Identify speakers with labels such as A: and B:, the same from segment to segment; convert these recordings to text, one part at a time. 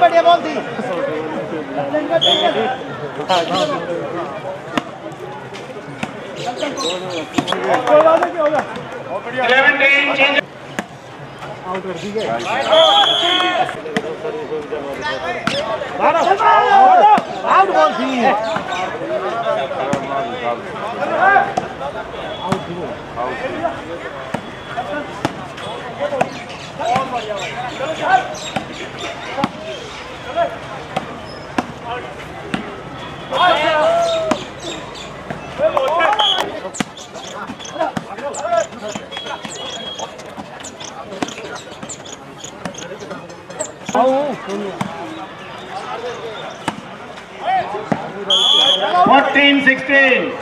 A: बढ़िया बॉल थी।
B: 11
A: आउट कर दी गई। आउट बॉल थी।
B: Fourteen, 16.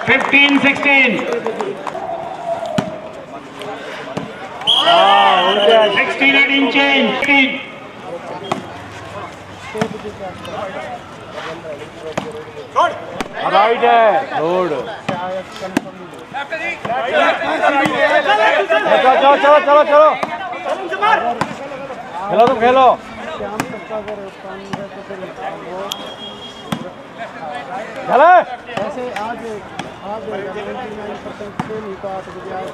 B: 15, 16. 16, 18 change. 15.
A: राइट है रोड। चलो चलो चलो चलो खेलो तुम खेलो। चले ऐसे आज 99% से नहीं तो 8 बजे आज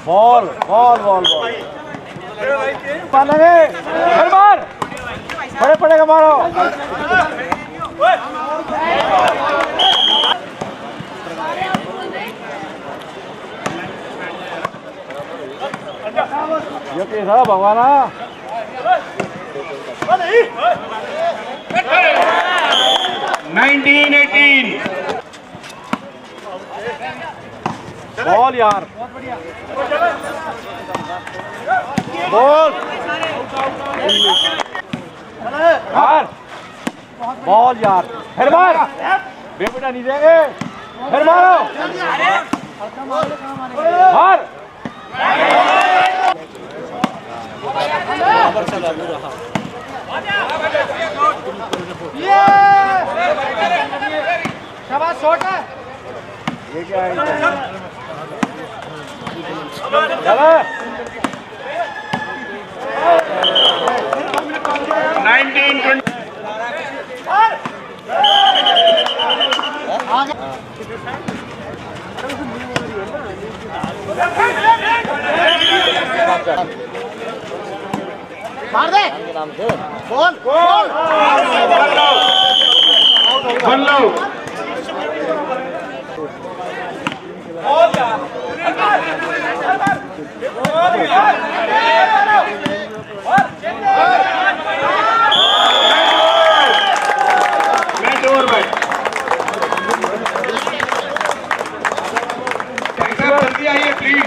A: बॉल बॉल बॉल बॉल पालेंगे फिर मार बड़े पड़ेगा मारो। ये कैसा भगवाना
B: 19, 18.
A: बॉल यार बॉल यार बॉल यार फिर मार बेटा नहीं देंगे फिर मारो मार शाबाश शॉट है। ये क्या है चलो
B: 19, 20.
A: मार दे बॉल बॉल
B: बल्लो जल्दी आइए प्लीज।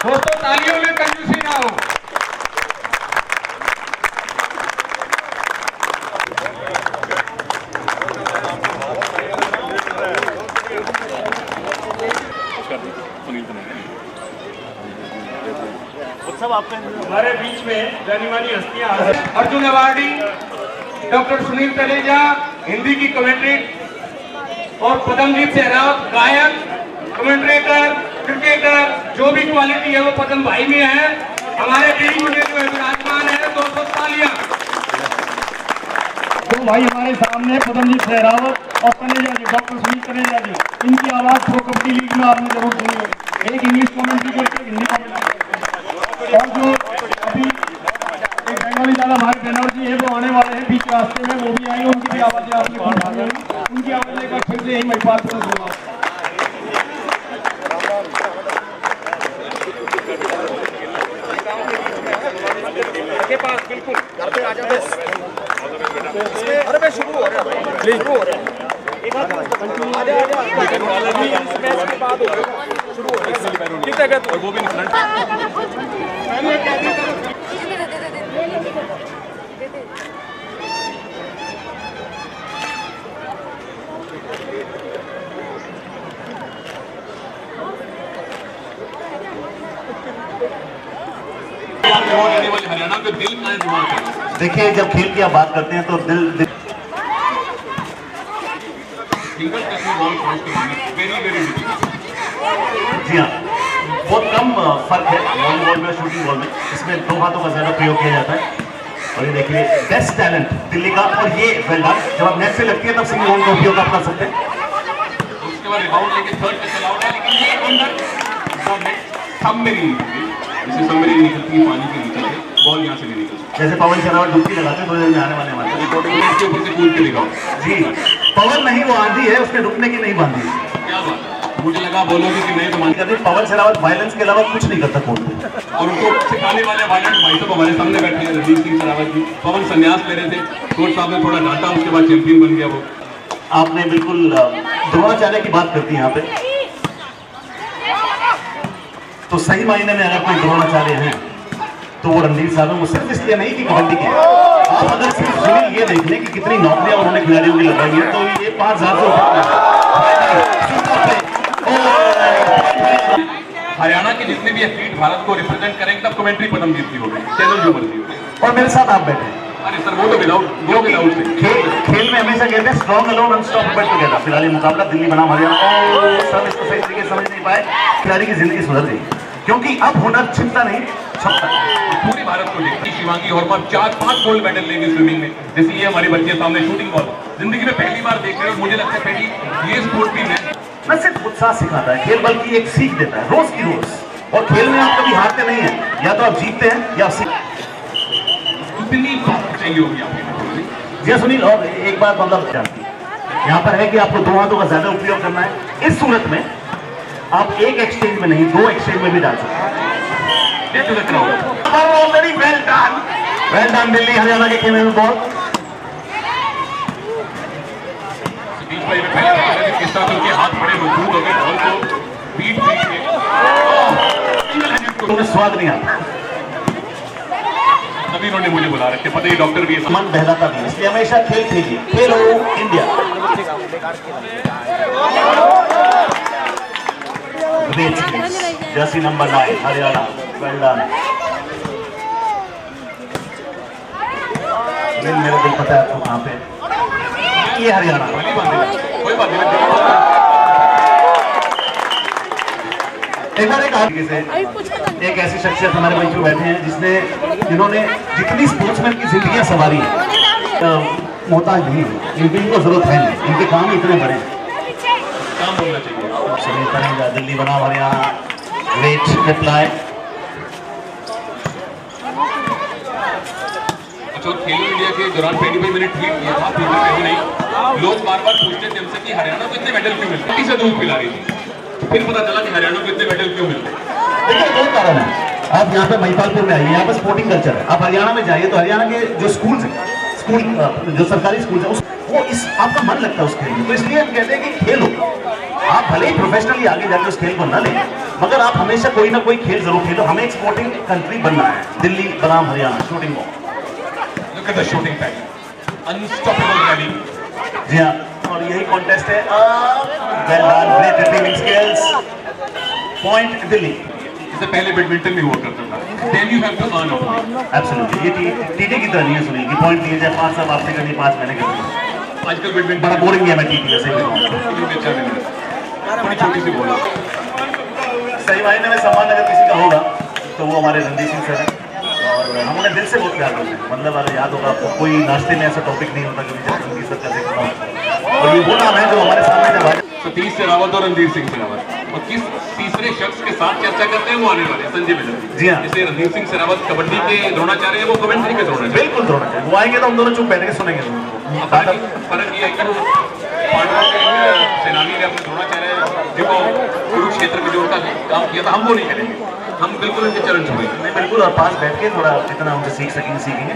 B: दोस्तों तालियों में कंजूसी ना हो। हमारे बीच में जानी मानी हस्तियां अर्जुन अवार्डी डॉक्टर सुनील तलेजा हिंदी की कमेंट्री और पद्मजीत सहरावत गायक कमेंट्रेटर क्रिकेटर जो भी क्वालिटी है वो पद्म भाई में है। हमारे बीच में जो विराजमान है 200 तालियां। तो भाई हमारे सामने पद्मजीत सहरावत और तलेजा जी डॉक्टर सुनील तलेजा जी इनकी आवाज प्रो कबड्डी लीग में आपने जरूर सुनी होगी। एक इंग्लिश कमेंट्री करके हिंदी कमेंट्री और जो अभी एक बंगाली दादा भाई बनर्जी है वो आने वाले हैं बीच रास्ते में वो भी आएंगे उनकी भी आवाजें आपने सुनी होंगी। उनकी आवाजें का फिर से यही मैं बात कर दूंगा। के पास बिल्कुल घर पे आ जाओ। अरे मैं शुरू हो रहा है प्लीज शुरू हो रहा है। एक हाथ आ जा अभी इस मैच के बाद शुरू हो रहा है। ठीक है और वो भी फ्रंट
C: हरियाणा का दिल का दिमाग है।
D: देखिए जब खेल की आप बात करते हैं तो दिल
C: सिंगल टच में बॉल क्रॉस करना वेरी वेरी डिफिकल्ट।
D: जी हाँ, बहुत कम फर्क है वॉलीबॉल में और शूटिंग बॉल में। इसमें दो हाथों का ज्यादा प्रयोग किया जाता है। और ये देखिए बेस्ट टैलेंट दिल्ली का, और ये वेल डन। जब आप नेट से लगती है तब सिंगल बॉल का उपयोग आप कर सकते हैं।
C: उसके बाद रिबाउंड लेके थर्ड पे चला हुआ है, लेकिन ये अंदर सब में नहीं निकलती, जैसे सब में नहीं निकलती है पानी के नीचे से, बॉल यहाँ से नहीं निकलती।
D: जैसे पवन शरावत डुबकी लगाते हैं थोड़ी देर में आने वाले हमारे
C: इसके ऊपर से कूद के दिखाओ।
D: जी, पवन नहीं वो आंधी है, उसमें रुकने की नहीं बांधी है।
C: क्या बात है, मुझे लगा बोलोगे कि नहीं तो मान।
D: कहते पवन शरावत वायलेंस के अलावा कुछ नहीं करता कोर्ट में।
C: और उनको सिखाने वाले वायलेंट भाई साहब हमारे सामने बैठे हैं, रणदीप सिंह सरावत जी। पवन संन्यास ले रहे थे, कोच साहब ने थोड़ा डांटा, उसके बाद चैंपियन बन गया वो।
D: आपने बिल्कुल द्रोणाचार्य की बात करती है यहाँ पे, तो सही मायने में अगर कोई द्रोणाचार्य हैं तो वो रणधीर साहब है। वो सिर्फ इसलिए नहीं कि कबड्डी के, आप अगर सिर्फ सुनील ये देख लें कि कितनी नौकरियां उन्होंने खिलाड़ियों की लगाई है, तो ये 5,000
C: हरियाणा के जितने भी एथलीट भारत को रिप्रेजेंट करेंगे तब कमेंट्री पदम जीतती होगी, चैनल जो मर्जी हो।
D: और मेरे साथ आप बैठे हैं।
C: अरे सर वो तो विदाउट
D: खेल में हमेशा कहते हैं स्ट्रॉन्ग अलोन अनस्टॉपेबल टुगेदर। फिलहाल ये मुकाबला दिल्ली बनाम हरियाणा, सब इसको सही तरीके से समझ नहीं पाए। खिलाड़ी की जिंदगी सुधर गई, क्योंकि अब हुनर छिपता नहीं छपता।
C: पूरे भारत को देखती शिवांगी हॉर्मन 4-5 गोल्ड मेडल लेंगे स्विमिंग में, जैसे ये हमारी बच्चे सामने शूटिंग बॉल जिंदगी में पहली बार देख रहे हैं। मुझे लगता है पहली ये स्पोर्ट भी
D: न सिर्फ उत्साह सिखाता है खेल, बल्कि एक सीख देता है रोज की रोज। और खेल में आप कभी हारते नहीं है, या तो आप जीतते हैं या सीख।
C: कितनी बात चाहिए होगी आपकी।
D: जी सुनील, और एक बात मतलब जानती यहाँ पर है कि आपको दो हाथों का ज्यादा उपयोग करना है। इस सूरत में आप एक एक्सचेंज में नहीं, 2 एक्सचेंज में भी डाल सकते हैं। वेल डन दिल्ली हरियाणा के खेल में बहुत।
C: सतीश भाई में पहले किस तरह उनके हाथ बड़े मजबूत हो गए, बॉल को पीट
D: के स्वाद नहीं आता।
C: तभी उन्होंने मुझे बुला रखे, पता ही डॉक्टर भी है।
D: मन बहलाता भी, इसलिए हमेशा खेल खेलिए। खेलो India. Jersey number 9 Haryana, well done. मेरा दिल पता है आपको कहाँ पे, ये हरियाणा।
C: कोई बात नहीं।
D: एक बार एक आगे से एक ऐसी शख्सियत हमारे मंच में बैठे हैं जिन्होंने जितनी स्पोर्ट्समैन की जिंदगियां संवारी है, मोहताज नहीं है, इनको जरूरत है नहीं, इनके काम इतने बड़े हैं।
C: काम होना चाहिए।
D: सुनील करेंगे दिल्ली बनाम हरियाणा, ग्रेट रिप्लाई।
C: अच्छा, खेलो इंडिया के दौरान 25 मिनट ट्वीट किया था, ट्विटर पे भी नहीं, लोग बार बार पूछते थे हमसे कि हरियाणा को इतने मेडल क्यों मिलते हैं, से दूध पिला रही थी। फिर पता चला कि हरियाणा को इतने मेडल क्यों मिलते हैं।
D: देखिए दो कारण है। आप यहाँ पे महिपालपुर में आइए, यहाँ पे स्पोर्टिंग कल्चर है। आप हरियाणा में जाइए तो हरियाणा के जो स्कूल्स हैं, जो सरकारी स्कूल है, वो इस आपका मन लगता है उस खेल में। तो इसलिए हम कहते हैं कि खेलो। आप भले ही प्रोफेशनली आगे जाके उस खेल को न लें, मगर आप हमेशा कोई ना कोई खेल जरूर खेलो। हमें एक स्पोर्टिंग कंट्री बनना है। दिल्ली बनाम Haryana, shooting ball.
C: Look at the shooting pattern. Unstoppable rally.
D: जी हाँ, और यही कॉन्टेस्ट है। Well done, great receiving skills. Point Delhi.
C: इससे पहले बैडमिंटन में हुआ करता था। Then you have to earn a point.
D: Absolutely, ये टीटी की तरह नहीं है सुनील, कि पॉइंट दिए जाए 5 साल आपसे करनी, 5 मैंने करनी।
C: आजकल बैडमिंटन
D: बड़ा बोरिंग गेम है टीटी वैसे भी।
C: बड़ी छोटी सी बॉल।
D: सही मायने में सम्मान अगर किसी का होगा तो वो हमारे रणदीप सिंह सर हैं, और हम उन्हें दिल से बहुत प्यार करते हैं। मतलब अगर याद होगा आपको, कोई नाश्ते में ऐसा टॉपिक नहीं होता कभी जब रणदीप सर का जिक्र हो। और ये वो नाम है जो हमारे सामने जब आए।
C: सतीश शेरावत और रणधीर सिंह शेरावत, और किस तीसरे शख्स के साथ चर्चा करते हैं वो आने वाले संजय मिलर।
D: जी हाँ,
C: जैसे रणधीर सिंह शेरावत कबड्डी के द्रोणाचार्य है, वो कमेंट्री के द्रोणाचार्य।
D: बिल्कुल द्रोणाचार्य। वो आएंगे तो हम दोनों चुप बैठ के सुनेंगे।
C: फर्क ये है कि पांडवों के सेनानी ने अपने द्रोणाचार्य जो कुरुक्षेत्र में जो उनका काम किया था, हम वो नहीं करेंगे। हम बिल्कुल उनके चरण छुएंगे।
D: नहीं, बिल्कुल, और पास बैठ के थोड़ा जितना हमसे सीख सकेंगे सीखेंगे।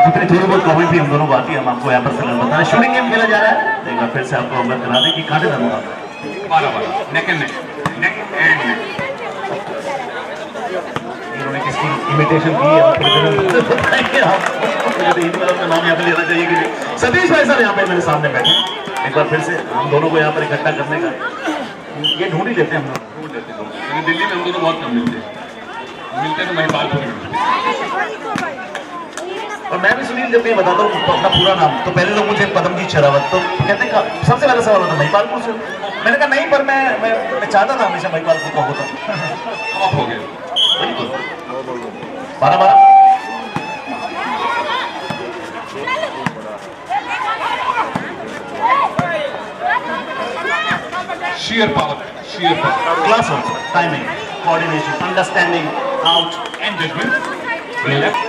D: जितनी थोड़ी बहुत कमेंट्री हम दोनों को आती है, हम आपको यहाँ पर फिलहाल बता रहे हैं। शूटिंग गेम खेला जा रहा है, एक बार फिर से आपको अवगत करा दें कि कांटेदार मुकाबला
C: 12-12 neck and neck, neck and neck.
D: इन्होंने किसकी इमिटेशन की है बताएंगे आप। मुझे इन वालों का नाम यहाँ पे लेना चाहिए कि नहीं। सतीश भाई साहब यहाँ पे मेरे सामने बैठे, एक बार फिर से हम दोनों को यहाँ पर इकट्ठा करने का ये ढूंढ ही लेते हैं हम लोग।
C: ढूंढ लेते हैं, दिल्ली में हम दोनों बहुत कम मिलते हैं। मिलते हैं तो महिपालपुर में मिलते हैं।
D: और मैं भी सुनील जब मैं बताता हूँ अपना पूरा नाम तो पहले लोग मुझे पदमजीत शेरावत तो कहते हैं सबसे पहला सवाल होता महिपालपुर से। मैंने कहा नहीं, पर मैं चाहता था हमेशा महिपालपुर का होता।
C: आप हो गए
D: बिल्कुल 12-12
C: sheer power
D: class also timing coordination understanding out
C: and judgment left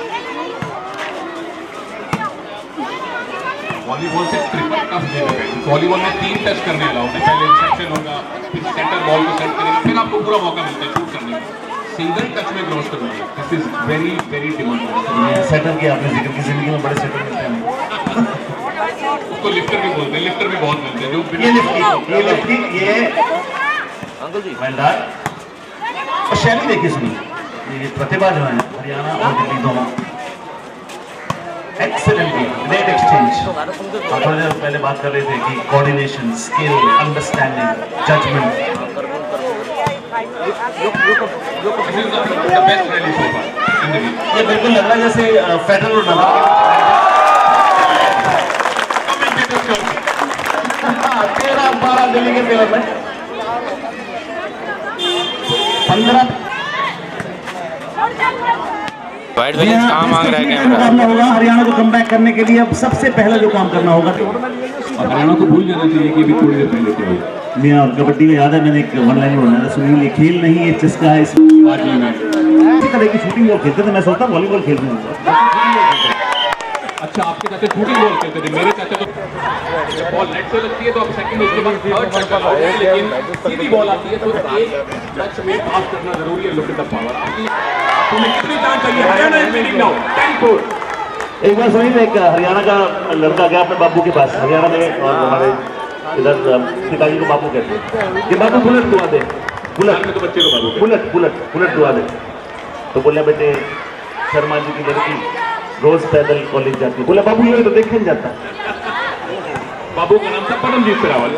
C: volleyball से ट्रिपल टच देना है। वॉलीबॉल में 3 टच करने अलाउ है, पहले इंसेप्शन होगा, फिर सेंटर बॉल को सेट करेंगे, फिर आपको पूरा मौका मिलता है शूट करने का। सिंगल टच में क्रॉस करोगे, this is very very demanding.
D: Setter की आपने जिक्र की, जिंदगी में बड़े सेटर मिलते हैं।
C: उसको लिफ्टर भी बोलते हैं, लिफ्टर भी बहुत मिलते हैं जो
D: ये लिफ्टी ये अंकल जी वेल डन। और शैली देखिए सुनिए, ये प्रतिभा जो है हरियाणा और दिल्ली दोनों एक्सीलेंट ग्रेट एक्सचेंज। थोड़ी देर पहले बात कर रहे थे कि कोऑर्डिनेशन स्किल अंडरस्टैंडिंग जजमेंट ये बिल्कुल लग रहा है जैसे फेडरल और नदाल के 13-12 दिल्ली के फेवर में 15
E: वाइट बैलेंस कहाँ मांग रहा है कैमरा?
D: मुकाबला होगा हरियाणा को कमबैक करने के लिए। अब सबसे पहला जो काम करना होगा
C: हरियाणा को भूल जाना चाहिए कि भी थोड़ी देर पहले क्या हुआ।
D: मैं और कबड्डी में याद है मैंने एक वन लाइन बनाया था, सुनील ये खेल नहीं है चस्का है। इसी तरह की शूटिंग बॉल खेलते थे, मैं सोचता वॉलीबॉल खेलते हैं।
C: अच्छा आपके चाचा शूटिंग बॉल खेलते थे, मेरे चाचा तो बॉल नेट से लगती है तो आप सेकंड उसके बाद थर्ड टच लगाओगे, लेकिन सीधी बॉल आती है तो एक टच में पास करना जरूरी है। Look at the power. तुम्हें कितनी चांस चाहिए? Haryana is leading now 10-4।
D: एक बार सुनील एक हरियाणा का लड़का गया अपने बाबू के पास हरियाणा में, और हमारे इधर पिताजी को बाबू कहते हैं कि बाबू बुलेट दुआ दे, बुलेट
C: तो बच्चे को बाबू
D: बुलेट बुलेट बुलेट दुआ दे। तो बोले बेटे शर्मा जी की लड़की रोज पैदल कॉलेज जाती है। बोले बाबू ये तो देखे नहीं जाता।
C: बाबू का नाम था पदमजीत शेरावत।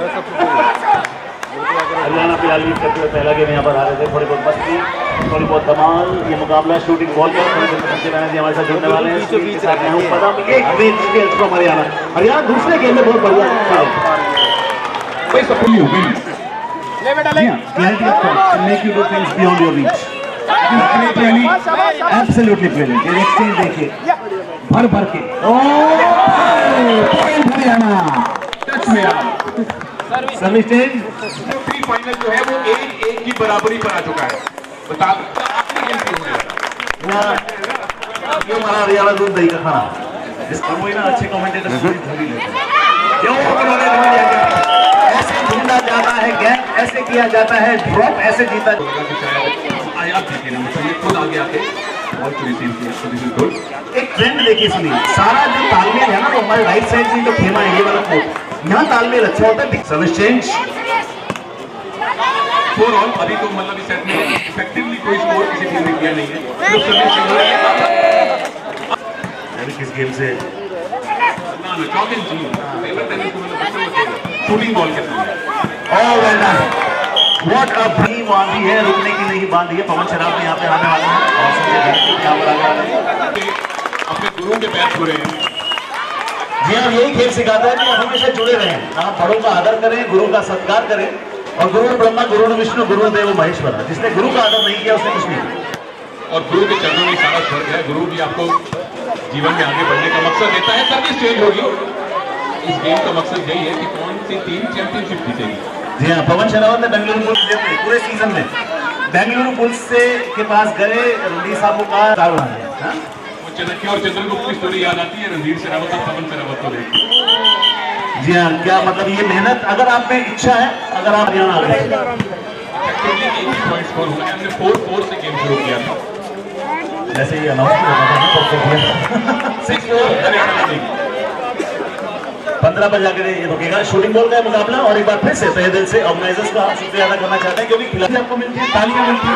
D: हरियाणा फिलहाल लीड करते हुए पहला गेम यहाँ पर आ रहे थे। थोड़ी बहुत मस्ती, थोड़ी बहुत धमाल। ये मुकाबला शूटिंग बॉल का। हमारे साथ जुड़ने वाले हैं हरियाणा दूसरे गेम में बहुत बढ़िया make you do things beyond your reach. Absolutely brilliant. ये एक्सचेंज देखिए भर भर के। हरियाणा
C: टच में आ
D: सर्विस चेंज।
C: प्री फाइनल जो है वो 1-1 की बराबरी पर आ चुका है। बता आखिरी गेम क्यों है
D: क्यों हमारा हरियाणा दूध दही का खाना जिसका वही ना अच्छे कमेंटेटर धरी लेते हैं। क्यों उन्होंने ऐसे ढूंढा जाता है गैप, ऐसे किया जाता है ड्रॉप, ऐसे जीता।
C: आप देखिए ना, मतलब ये खुद आगे आके बहुत रिसीव किया, so this is good।
D: एक ट्रेंड देखिए सुनिए, सारा जो तालमेल है ना वो हमारे राइट साइड से जो खेमा है ये वाला कोड, यहाँ तालमेल अच्छा होता है। Service change
C: 4 all. अभी तो मतलब इस सेट में इफेक्टिवली कोई स्कोर किसी टीम ने किया नहीं है, सिर्फ सर्विस चेंज हो रही है।
D: अभी किस गेम से
C: ना chalk and ji favourite tennis को मतलब बच्चे शूटिंग बॉल के साथ।
D: All well done. What a भी बांधी है, रुकने की नहीं बांधी है। पवन शराब यहाँ पे आने वाले हैं और संजय यहाँ पर आने वाले हैं।
C: अपने गुरु के पैर छू रहे हैं।
D: जी हाँ, यही खेल सिखाता है कि आप हमेशा जुड़े रहें, आप बड़ों का आदर करें, गुरु का सत्कार करें। और गुरु ब्रह्मा गुरु विष्णु गुरु देव महेश्वर, जिसने गुरु का आदर नहीं किया उसने कुछ नहीं किया।
C: और गुरु के चरणों में सारा स्वर्ग है। गुरु भी आपको जीवन में आगे बढ़ने का मकसद देता है। सर्विस चेंज होगी। इस गेम का मकसद यही है कि कौन सी टीम चैंपियनशिप जीतेगी।
D: जी हाँ, पवन शरावत ने बेंगलुरु बुल्स जीते पूरे सीजन में। बेंगलुरु बुल्स से के पास गए रणधीर साहब का दार बना दिया।
C: वो चाणक्य और चंद्रगुप्त की स्टोरी याद आती है रणधीर शेरावत और पवन शरावत को देख।
D: जी हाँ, क्या मतलब ये मेहनत अगर आप में इच्छा है, अगर आप हरियाणा आ गए
C: एक्चुअली एक ही पॉइंट स्कोर हुआ है। हमने 4-4 से गेम शुरू किया था।
D: जैसे ये अनाउंस
C: 6-4 हरियाणा लीग।
D: 15 पर जाकर ये रुकेगा। शूटिंग बॉल का मुकाबला। और एक बार फिर से तहे दिल से ऑर्गेनाइजर्स का शुक्रिया अदा करना चाहते हैं क्योंकि खिलाड़ी आपको मिलती है, तालियां मिलती है।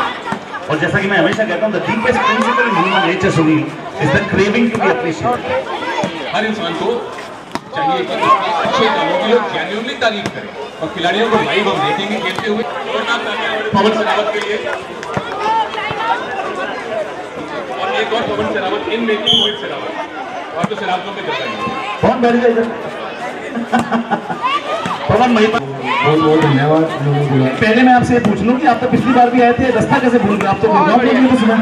D: और जैसा कि मैं हमेशा कहता हूं, the deepest principle in human nature Sunil is the craving to be appreciated.
C: हर इंसान को चाहिए कि उसके अच्छे कामों की लोग जेन्युइनली तारीफ करें और खिलाड़ियों को लाइव हम देखेंगे खेलते हुए। पवन शरावत के लिए एक और पवन शेरावत इन मेकिंग मोहित शेरावत, और तो शेरावतों में चलता है।
D: कौन बैठ गया इधर? पवन महिपाल,
B: बहुत बहुत धन्यवाद।
D: पहले मैं आपसे पूछ लूं कि आप तो पिछली बार भी आए थे, रास्ता कैसे भूल गए? आप तो गुड़गांव पहुंच गए थे सुबह।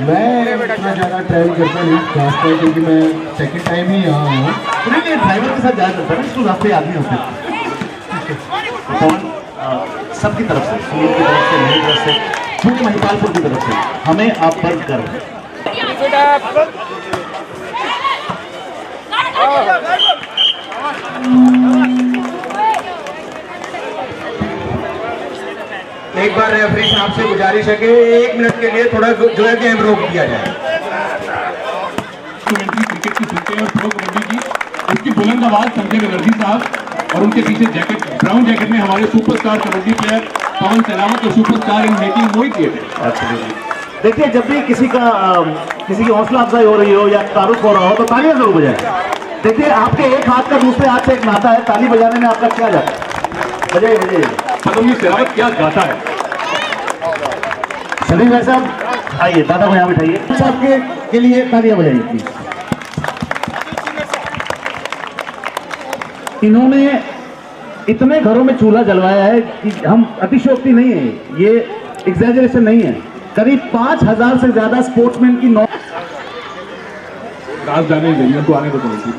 B: मैं इतना ज़्यादा ट्रैवल करता नहीं, खासकर क्योंकि मैं सेकंड टाइम ही यहाँ हूँ।
D: सुनिए, ड्राइवर के साथ जाया करता है ना, इसको रास्ते याद नहीं होते। पवन, सबकी तरफ से, सुनील की तरफ से, मेरी तरफ से, पूरे महिपालपुर की तरफ से हमें आप पर गर्व है।
B: एक बार रेफरी साहब से गुजारिश है कि 1 मिनट के लिए थोड़ा जो है गेम रोक दिया जाए।
C: क्रिकेट की सुनते हैं और प्रो कबड्डी की उसकी बुलंद आवाज संजय बनर्जी साहब, और उनके पीछे जैकेट, ब्राउन जैकेट में हमारे सुपरस्टार कबड्डी प्लेयर पवन शेरावत और सुपरस्टार इन मेकिंग मोहित थे।
D: देखिए, जब भी किसी की हौसला अफजाई हो रही हो या तारुफ हो रहा हो तो तालियां जरूर बजाएं। देखिए, आपके एक हाथ का दूसरे हाथ से एक नाता है, ताली बजाने में आपका क्या जाता है? बजाइए बजाइए।
C: पवन शेरावत क्या गाता है।
D: सलीम भाई साहब आइए, दादा को यहाँ बिठाइए। साहब के लिए तालियां बजाइए प्लीज। इन्होंने इतने घरों में चूल्हा जलवाया है कि हम अतिशयोक्ति नहीं है, ये एग्जैजरेशन नहीं है। करीब 5000 से ज्यादा स्पोर्ट्समैन की
C: राज जाने ही नहीं, उनको आने को चाहिए।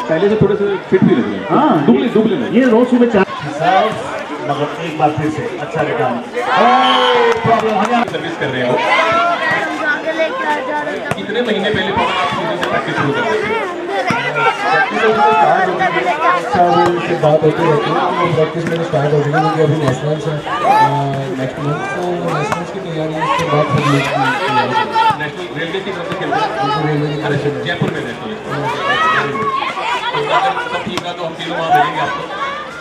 C: पहले से थोड़े से फिट भी लग रहे हैं।
D: हाँ,
C: दुबले लग।
D: ये रोज सुबह 4 मतलब एक बार फिर से अच्छा बेटा
C: सर्विस कर रहे हो। कितने महीने पहले पवन आप सीजन से प्रैक्टिस शुरू कर रहे थे?
B: से बात होती रहती है, प्रैक्टिस मेरी स्टार्ट हो गई क्योंकि अभी नेशनल्स है नेक्स्ट मंथ, तो नेशनल्स की तैयारी उसके बाद फिर लीग की तैयारी।
C: नेशनल रेलवे की तरफ से खेलते हैं
B: रेलवे की तरफ से
C: जयपुर में नेशनल। अगर सब ठीक है तो हम तीनों वहाँ मिलेंगे आपको।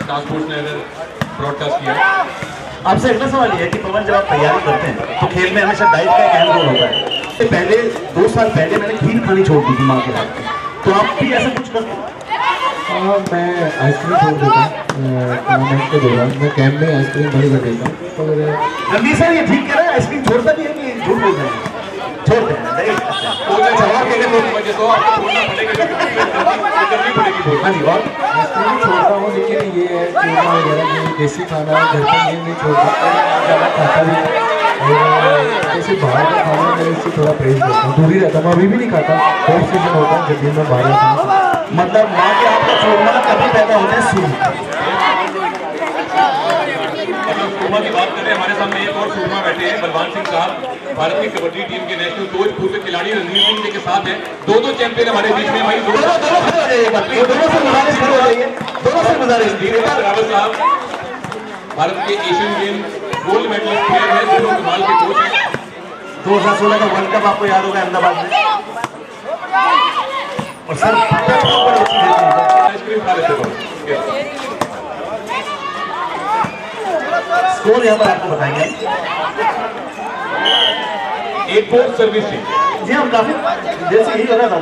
C: ट्रांसपोर्ट ने अगर ब्रॉडकास्ट किया।
D: आपसे अगला सवाल ये है कि पवन, जब आप तैयारी करते हैं तो खेल में हमेशा डाइट का एक अहम रोल होता है। पहले 2 साल पहले मैंने खीर खानी छोड़ दी थी माँ के हाथ, तो आप भी ऐसा कुछ करते हैं?
B: हाँ, मैं आइसक्रीम छोड़ देता हूँ टूर्नामेंट के दौरान। मैं कैंप में आइसक्रीम बड़ी कर देता हूँ। और
D: रणवीर सर, ये ठीक कह रहे हैं? आइसक्रीम छोड़ता भी है कि झूठ बोल रहे हैं? छोड़ते हैं।
C: जवाब के लिए वजह तो आपको छोड़ना पड़ेगा, करनी पड़ेगी।
D: हाँ जी, और
B: आइसक्रीम छोड़ता हूँ, लेकिन ये है चूरमा वगैरह जो देसी खाना है घर पर ये नहीं छोड़ता, ज़्यादा खाता भी नहीं। और जैसे बाहर का खाना मैं इससे थोड़ा परहेज करता हूँ, दूर ही रहता हूँ। मैं अभी भी नहीं खाता, ऑफ सीजन होता है जब भी मैं बाहर आता हूँ।
D: मतलब माँ के हाथ का छोड़ना कभी पैदा होता है शुरू।
C: सुरमा की बात करें, हमारे सामने एक और सुरमा बैठे हैं, बलवान सिंह साहब, भारत की कबड्डी टीम के नेशनल कोच, पूर्व खिलाड़ी रणवीर सिंह के साथ हैं। 2 चैंपियन हमारे बीच में भाई।
D: दोनों खड़े हो जाइए, दोनों से गुजारिश खड़े हो जाइए, दोनों से गुजारिश।
C: रावत साहब भारत के Asian game gold medallist player हैं, दोनों कमाल के कोच हैं।
D: 2016 का वर्ल्ड कप आपको याद होगा अहमदाबाद में। और सर
C: आइसक्रीम खा लेते हो।
D: स्कोर यहाँ पर आपको बताएंगे।
C: एक कोच सर्विस थी।
D: जी हम काफी देर से यही हो रहा था।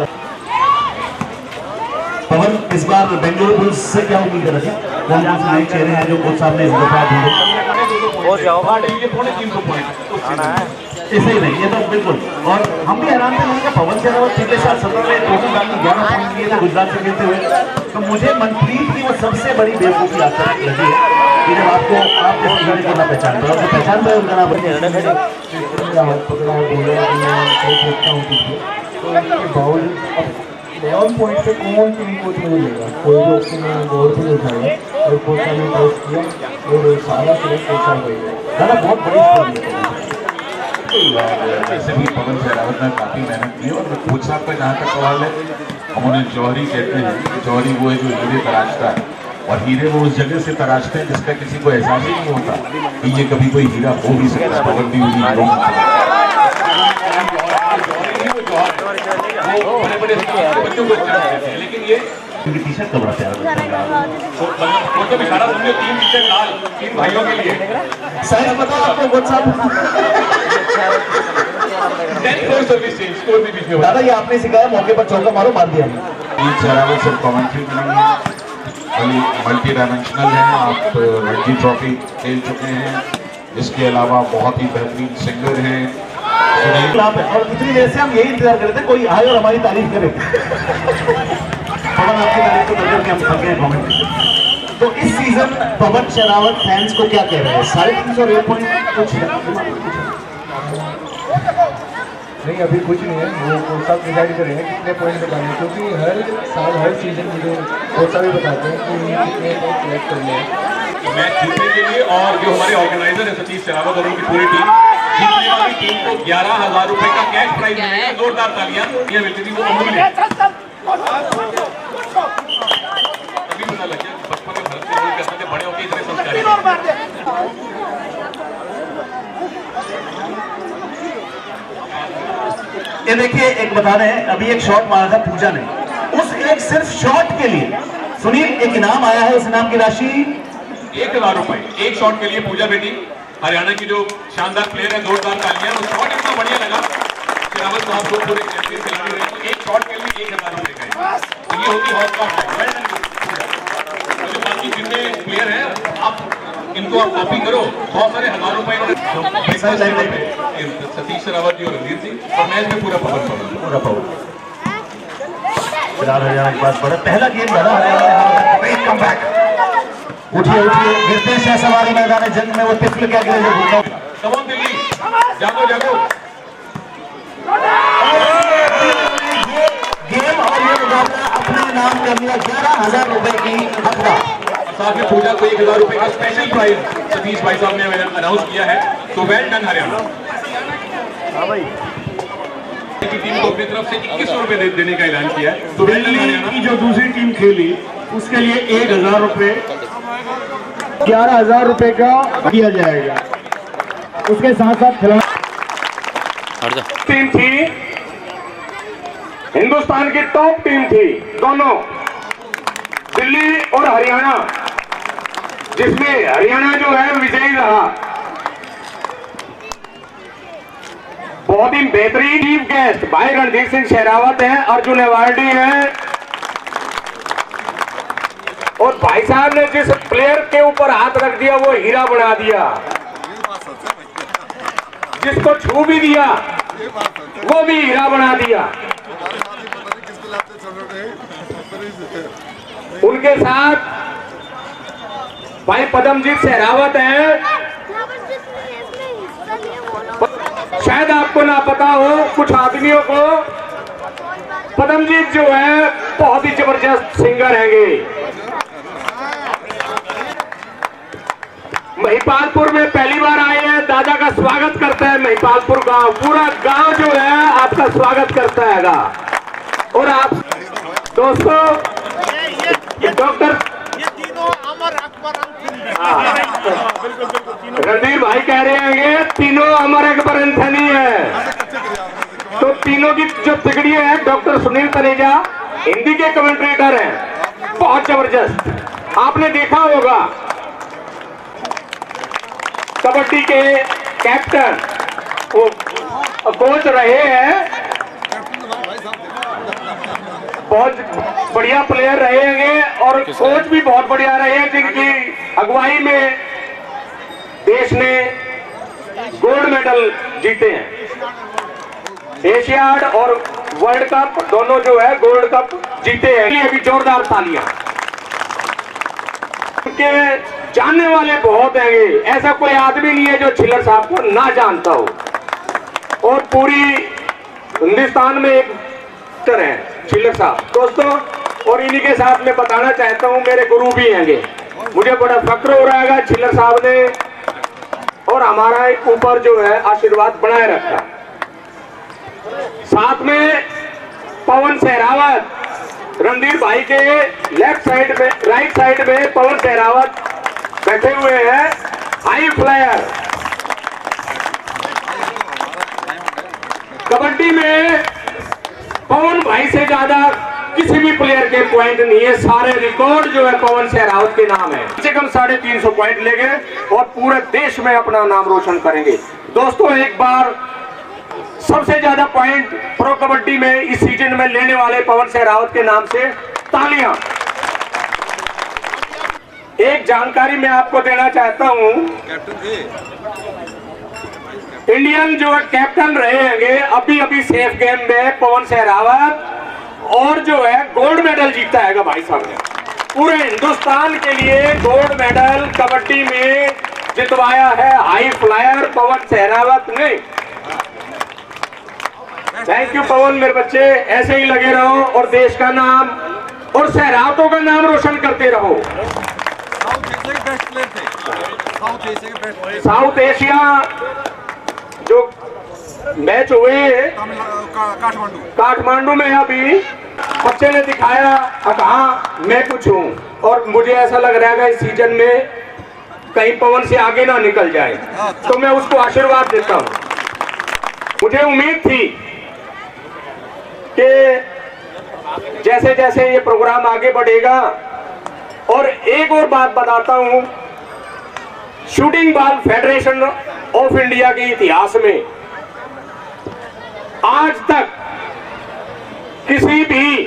D: पवन, इस बार बेंगलुरु बुल्स से क्या उम्मीद कर रहे थे? कौन कौन से नए चेहरे हैं जो कोच साहब ने इस दफा ढूंढे?
C: ये 350 पॉइंट
D: ऐसे ही नहीं, ये तो बिल्कुल। और हम भी हैरान थे, मैंने कहा पवन शेरावत पिछले साल 17 में टोटल डाली 11 पॉइंट लिए थे गुजरात से खेलते हुए। तो मुझे मनप्रीत की वो सबसे बड़ी बेवकूफ़ी आज तक लगी है कि जब आपको आप जैसे खिलाड़ी को ना पहचान पाए, तो पहचान पाए उनका नाम
B: हाथ पकड़ा बोला कि मैं देखता हूँ पीछे, तो उसके बावजूद अब 11 पॉइंट पे कौन सी कोच मुझे लेगा? कोई भी उसने गौर भी उठाया और कोच ने टेस्ट किया और सारा सिर्फ कोच हो गया।
D: दादा बहुत बड़ी स्टोरी है।
F: ऐसे भी पवन शेरावत ने काफ़ी मेहनत की और कोच साहब का जहाँ तक सवाल है, हम उन्हें जौहरी कहते हैं। जौहरी वो है जो हीरे तराशता है, और हीरे वो उस जगह से तराशते हैं जिसका किसी को एहसास ही नहीं होता कि ये कभी कोई हीरा हो भी सकता है। पवन भी उन्हीं हीरों में
C: बड़े बच्चों को अच्छा लगता है, लेकिन ये
D: उनकी टी शर्ट का बड़ा प्यारा लगता है।
C: वो तो इशारा समझो 3 टी-शर्ट लाल 3 भाइयों के लिए।
D: साइज बताओ आपको कोच साहब।
C: 10 फ्लोर सर्विस चेंज स्कोर भी बीच में।
D: दादा, ये आपने सिखाया, मौके पर चौका मारो, मार दिया।
F: शेरावत से कमेंट्री करेंगे। मल्टी डायमेंशनल हैं, आप रणजी ट्रॉफी खेल चुके हैं। इसके अलावा बहुत ही बेहतरीन सिंगर हैं,
D: और इतनी देर से हम यही इंतजार करते थे कोई आए और हमारी तारीफ करे। पवन आपकी तारीफ को करके हम थक गए कमेंट। तो इस सीजन पवन शेरावत फैंस को क्या कह रहे हैं? 350 रेट पॉइंट कुछ
A: नहीं, अभी कुछ नहीं है, वो सब डिसाइड करेंगे कितने पॉइंट लगाने, क्योंकि हर साल हर सीजन मुझे कोच साहब भी बताते हैं कि कितने पॉइंट कलेक्ट करने हैं
C: मैच जीतने के लिए। और जो हमारे ऑर्गेनाइजर है सतीश शेरावत और उनकी पूरी टीम, जीतने वाली टीम को 11,000 रुपए का कैश प्राइज मिलेगा। जोरदार तालियां ये मिलती थी, वो अमूल्य तभी पता लग गया बचपन में भारत से करते थे, बड़े होकर इतने संस्कारी।
D: ये देखिए, एक बता रहे हैं, अभी एक शॉट मारा था पूजा ने, उस एक सिर्फ शॉट के लिए सुनील एक इनाम आया है, उस इनाम की राशि
C: 1,000 रुपए एक शॉट के लिए। पूजा बेटी हरियाणा की जो शानदार प्लेयर है, जोरदार तालियां। वो शॉट इतना बढ़िया लगा, शेरावत साहब को पूरे चैंपियन खिलाड़ी रहे, तो एक शॉट के लिए 1,000 रुपए का। तो ये होती हौसला। जो बाकी जितने प्लेयर हैं, आप इनको आप कॉपी करो, बहुत सारे 1,000 रुपए सतीश शेरावत जी और रणधीर सिंह, और मैच में पूरा पवन।
D: फिलहाल हरियाणा के पास बड़ा पहला गेम लड़ा हरियाणा। उठिए उठिए, गिरते हैं सवारी मैदान जंग में, वो तिफल क्या गिरे जो घूमता।
C: कमोन दिल्ली, जागो जागो।
D: गेम और ये मुकाबला अपने नाम कर लिया 11,000 रुपए की हफ्ता।
C: साथ में पूजा को 1,000 रुपए का स्पेशल प्राइज सतीश भाई साहब ने अनाउंस किया है। तो वेल डन हरियाणा।
A: हाँ भाई,
C: की टीम को अपनी तरफ से 2100 रुपए देने का ऐलान किया है। तो वेल डन
B: दिल्ली
C: हरियाणा।
B: की जो दूसरी टीम खेली उसके लिए 1,000 रुपए
A: 11,000 रुपए का दिया जाएगा। उसके साथ साथ खिलाड़ी
B: टीम थी, हिंदुस्तान की टॉप टीम थी दोनों, दिल्ली और हरियाणा, जिसमें हरियाणा जो है विजयी रहा। बहुत ही बेहतरीन चीफ गेस्ट भाई रणधीर सिंह शेरावत हैं, अर्जुन अवार्डी हैं, और भाई साहब ने जिस प्लेयर के ऊपर हाथ रख दिया वो हीरा बना दिया, जिसको छू भी दिया वो भी हीरा बना दिया। उनके साथ भाई पदमजीत शेरावत हैं। शायद आपको ना पता हो कुछ आदमियों को, पदमजीत जो है बहुत ही जबरदस्त सिंगर हैंगे। महिपालपुर में पहली बार आए हैं, दादा का स्वागत करता है महिपालपुर गांव, पूरा गांव जो है आपका स्वागत करता हैगा। और आप दोस्तों डॉक्टर रणधीर भाई कह रहे हैं ये तीनों अमर अकबर एंथनी है। तो तीनों की जो तिगड़ी है, डॉक्टर सुनील तनेजा हिंदी के कमेंटेटर हैं, बहुत जबरदस्त। आपने देखा होगा कबड्डी के कैप्टन वो कोच रहे हैं, बहुत बढ़िया प्लेयर रहे हैं और कोच भी बहुत बढ़िया रहे हैं, जिनकी अगुवाई में देश ने गोल्ड मेडल जीते हैं। एशियाड और वर्ल्ड कप दोनों जो है गोल्ड कप जीते हैं। ये भी जोरदार तालियां। उनके जानने वाले बहुत हैं, ऐसा कोई आदमी नहीं है जो छिल्लर साहब को ना जानता हो। और पूरी हिंदुस्तान में एक तरह है छिल्लर साहब दोस्तों। और इन्हीं के साथ मैं बताना चाहता हूं, मेरे गुरु भी हैंगे, मुझे बड़ा फक्र हो रहा है छिल्लर साहब ने और हमारा एक ऊपर जो है आशीर्वाद बनाए रखा। साथ में पवन शेरावत, रणधीर भाई के लेफ्ट साइड में, राइट साइड में पवन शेरावत बैठे हुए हैं, हाई फ्लायर। कबड्डी में पवन भाई से ज्यादा किसी भी प्लेयर के पॉइंट नहीं है, सारे रिकॉर्ड जो है पवन शेरावत के नाम है। कम से कम 350 पॉइंट लेंगे और पूरे देश में अपना नाम रोशन करेंगे। दोस्तों एक बार सबसे ज्यादा पॉइंट प्रो कबड्डी में इस सीजन में लेने वाले पवन शेरावत के नाम से तालियां। एक जानकारी मैं आपको देना चाहता हूं,
G: इंडियन जो कैप्टन रहेंगे अभी अभी सेफ गेम में पवन सहरावत, और जो है गोल्ड मेडल जीता है भाई साहब ने पूरे हिंदुस्तान के लिए गोल्ड मेडल कबड्डी में जितवाया है हाई फ्लायर पवन सहरावत ने। थैंक यू पवन, मेरे बच्चे ऐसे ही लगे रहो और देश का नाम और सहरावतों का नाम रोशन करते रहो। साउथ एशिया जो मैच हुए काठमांडू में, अभी बच्चे ने दिखाया अब हाँ मैं कुछ हूँ, और मुझे ऐसा लग रहा है इस सीजन में कहीं पवन से आगे ना निकल जाए, तो मैं उसको आशीर्वाद देता हूँ। मुझे उम्मीद थी कि जैसे जैसे ये प्रोग्राम आगे बढ़ेगा, और एक और बात बताता हूँ, shooting ball federation of India के इतिहास में आज तक किसी भी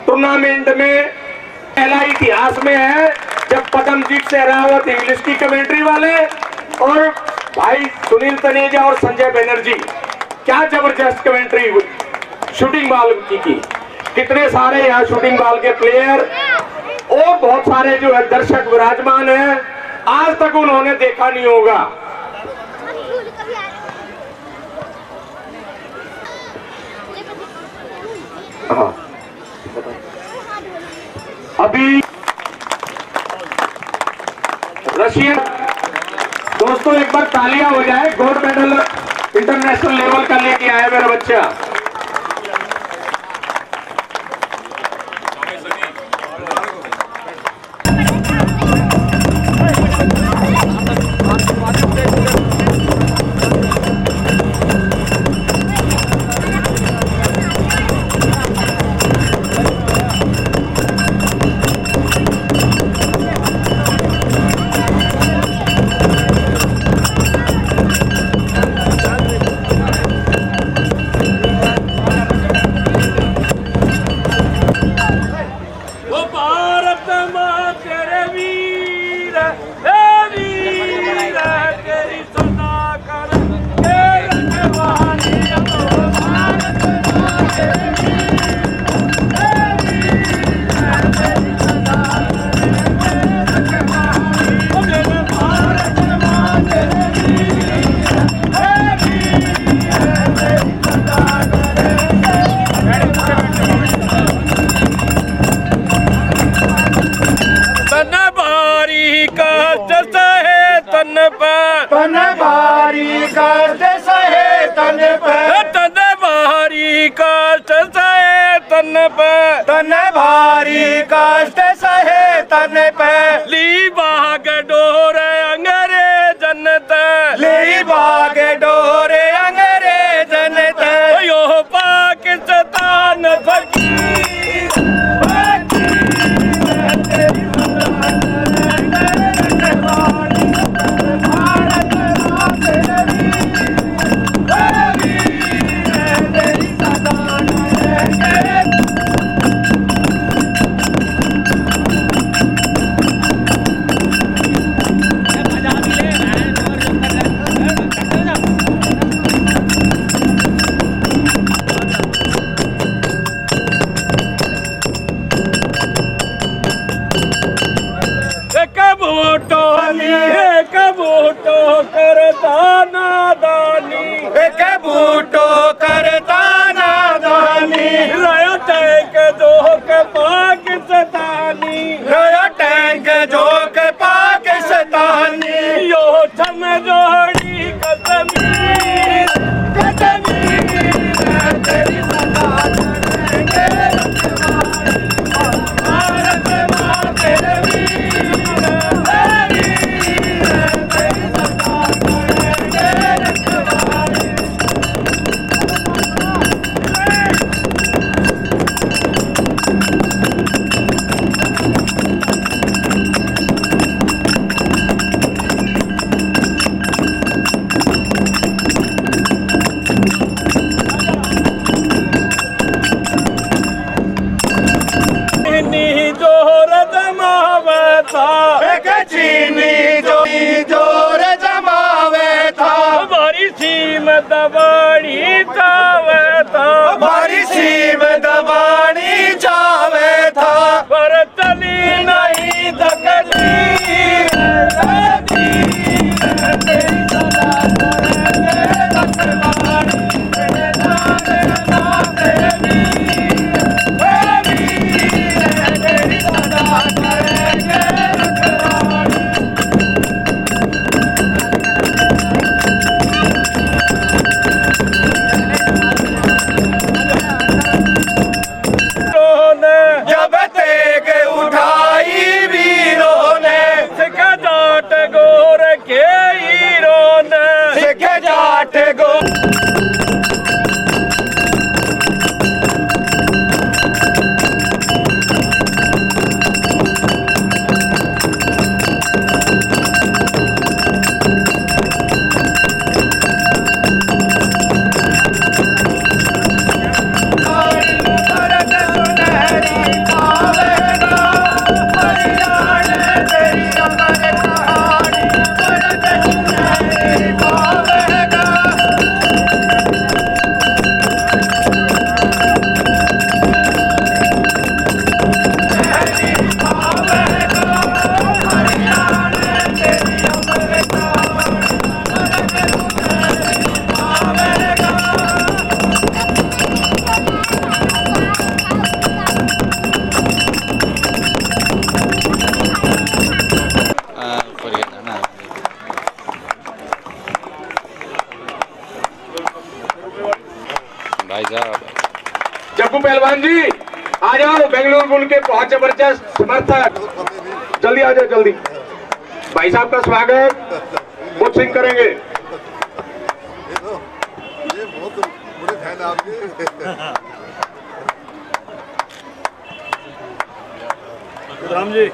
G: टूर्नामेंट में पहला इतिहास में है जब पदमजीत सहरावत इंग्लिश की कमेंट्री वाले और भाई सुनील तनेजा और संजय बनर्जी, क्या जबरदस्त कमेंट्री शूटिंग बॉल की। कितने सारे यहाँ शूटिंग बॉल के प्लेयर और बहुत सारे जो है दर्शक विराजमान हैं, आज तक उन्होंने देखा नहीं होगा। अभी रशियन दोस्तों एक बार तालियां हो जाए, गोल्ड मेडल इंटरनेशनल लेवल का लेके आया मेरा बच्चा।
A: तन भारी कष्ट सहे तन पे,
G: तन भारी कष्ट सहे तन पे,
A: तन भारी कष्ट सहे तन पे,
G: ली बाग डोर अंग्रेजन ते,
A: ली बाग डोर अंग्रेजन ते,
G: यो पाकिस्तान फकीर बूटो करता नादानी,
A: एक बूटो करता नादानी,
G: रयो टैंक जो के पाकिस्तानी,
A: रयो टैंक जो के पाकिस्तानी,
G: यो छन जोड़ी कश्मीर
A: तेरी सदा करेंगे भारत माँ तेरे
G: चीनी जोर जमावे था, हमारी दबानी चावे था,
A: हमारी सीम दबानी चावे था,
G: पर चली नहीं तकदीर
A: जब तेग उठाई वीरों ने,
G: सिख जाट गोर के हीरों ने,
A: सिख जाट गो
E: भाई साहब
G: जग्गू पहलवान जी आ जाओ, बेंगलुरु बुल के बहुत जबरदस्त समर्थक, जल्दी आ जाओ जल्दी। भाई साहब का स्वागत कुछ सिंह करेंगे।
H: ये बहुत बड़े फैन आपके।
A: राम जी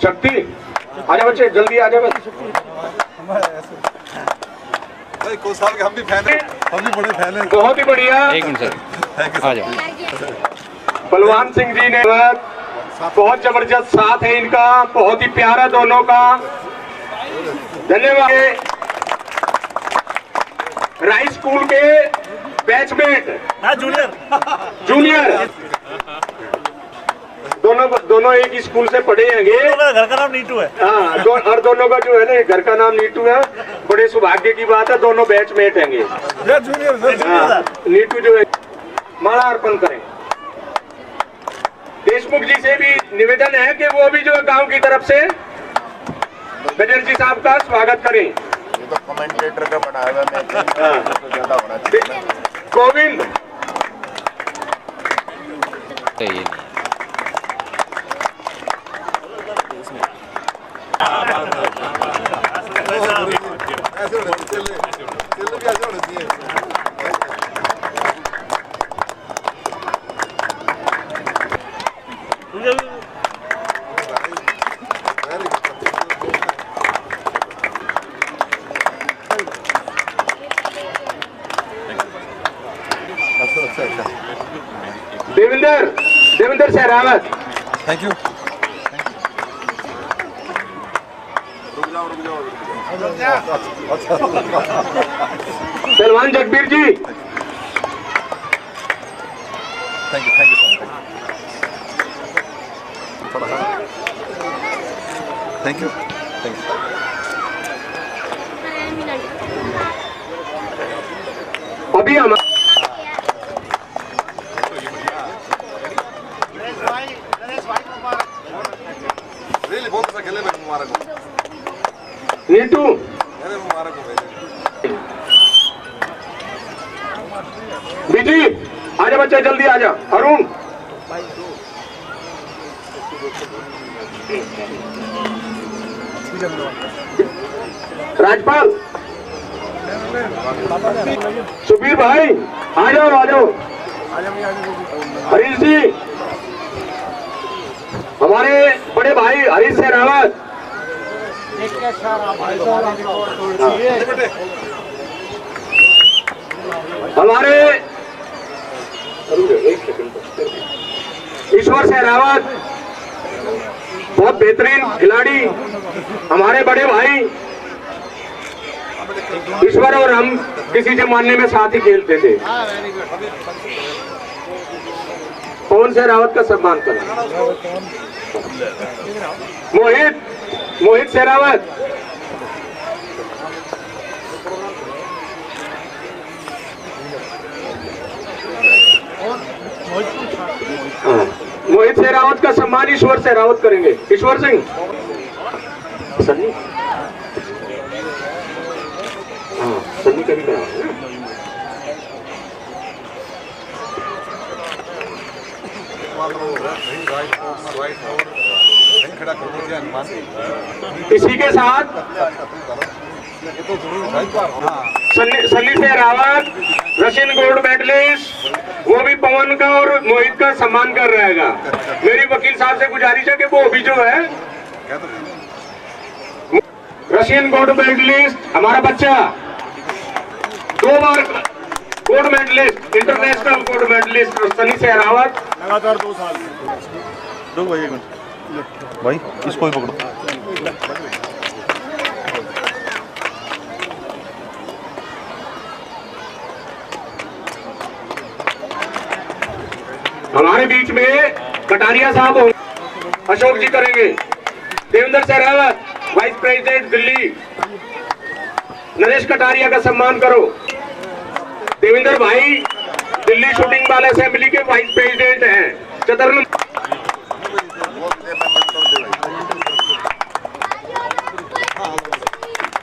G: शक्ति आजा बच्चे, जल्दी आ जाओ।
H: भाई को साल के हम भी फैन हैं, हम भी बड़े फैन हैं।
G: बहुत ही बढ़िया।
E: एक मिनट सर आ जाओ।
G: बलवान सिंह जी ने बहुत जबरदस्त साथ है इनका, बहुत ही प्यारा दोनों का, धन्यवाद। राय स्कूल के बैचमेट जूनियर दोनों एक ही स्कूल से पढ़े हैंगे।
A: घर का नाम नीटू है।
G: हाँ, और दोनों का जो है ना घर का नाम नीटू है। बड़े सौभाग्य की बात है, दोनों बैचमेट हैंगे। हाँ, नीटू जो है माला अर्पण करें। देशमुख जी से भी निवेदन है कि वो भी जो गांव की तरफ से बनर्जी साहब का स्वागत करें।
H: ये तो कमेंटेटर का बनाया हुआ मैं तो ज्यादा होना चाहिए।
G: गोविंद
E: चाहिए
H: ऐसे होने चाहिए, चल भी ऐसे होने चाहिए।
G: देवेंद्र सहरावत।
H: Thank you.
G: पहलवान जगबीर जी
H: थैंक यू थोड़ा सा थैंक यू।
G: अभी हम
H: रियली बहुत अच्छा खेले भाई, मुबारक हो।
G: नीटू
H: अरे मुबारक हो भाई।
G: बीजी आजा बच्चा, जल्दी आजा। अरुण राजपाल सुबीर भाई आ जाओ। हरीश जी हमारे बड़े भाई हरीश सहरावत। हमारे ईश्वर सहरावत बहुत बेहतरीन खिलाड़ी, हमारे बड़े भाई ईश्वर और हम किसी जमाने में साथ ही खेलते थे। पवन सहरावत का सम्मान करें। मोहित सहरावत, मोहित सहरावत का सम्मान ईश्वर सहरावत करेंगे। ईश्वर सिंह सन्नी, सन्नी कभी करा इसी के साथ Sunny Sehrawat Russian gold medallist, वो भी पवन का और मोहित का सम्मान कर रहेगा। मेरी वकील साहब से गुजारिश है कि वो भी जो है रशियन गोल्ड मेडलिस्ट हमारा बच्चा 2 बार gold medallist, international gold medallist Sunny Sehrawat
A: लगातार 2 साल। रुक भाई, एक मिनट भाई, इसको ही पकड़ो।
G: हमारे बीच में कटारिया साहब होंगे, अशोक जी करेंगे। देवेंद्र सहरावत वाइस प्रेसिडेंट दिल्ली, नरेश कटारिया का सम्मान करो। देवेंद्र भाई दिल्ली शूटिंग बाल असेंबली के वाइस प्रेसिडेंट हैं। चतुर्न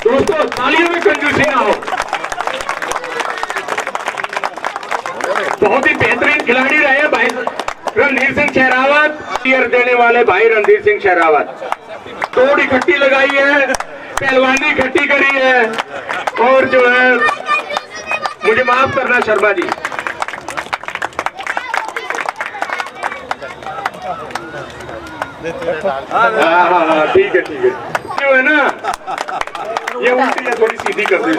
G: दोस्तों तालियों में कंजूसी ना हो। बहुत ही बेहतरीन खिलाड़ी रहे भाई रणधीर सिंह शेरावत, टीयर देने वाले भाई रणधीर सिंह शेरावत। तोड़ इकट्ठी लगाई है, पहलवानी इकट्ठी करी है, और जो है मुझे माफ करना शर्मा जी, हाँ ठीक है जो है ना, ये उल्टी है, थोड़ी सीधी कर दी।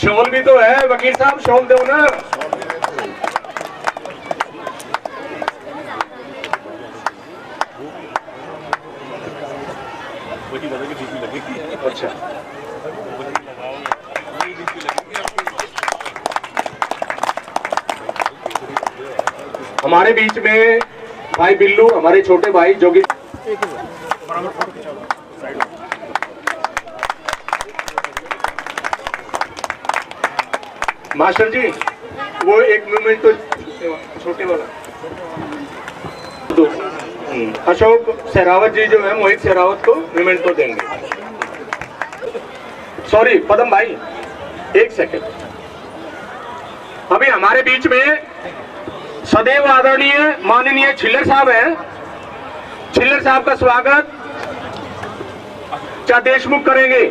G: शॉल भी तो है वकील साहब, शॉल दो ना। अच्छा हमारे बीच में भाई बिल्लू, हमारे छोटे भाई जोगी मास्टर जी, वो एक मूवमेंट तो छोटे वाला अशोक सहरावत जी जो है मोहित सहरावत को मूवमेंट तो देंगे। सॉरी पदम भाई, एक सेकंड। अभी हमारे बीच में सदैव आदरणीय माननीय छिल्लर साहब हैं। छिल्लर साहब का स्वागत चा देशमुख करेंगे।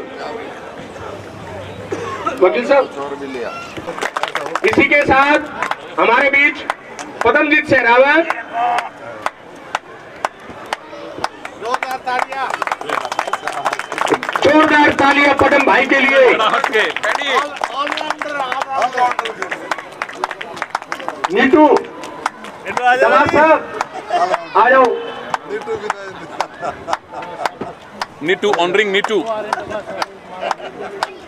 G: वकील साहब, इसी के साथ हमारे बीच पदमजीत सहरावत, जोरदार तालियां पदम भाई के लिए। नीटू दमाद साहब आ जाओ।
C: नीटू ऑनरिंग नीटू,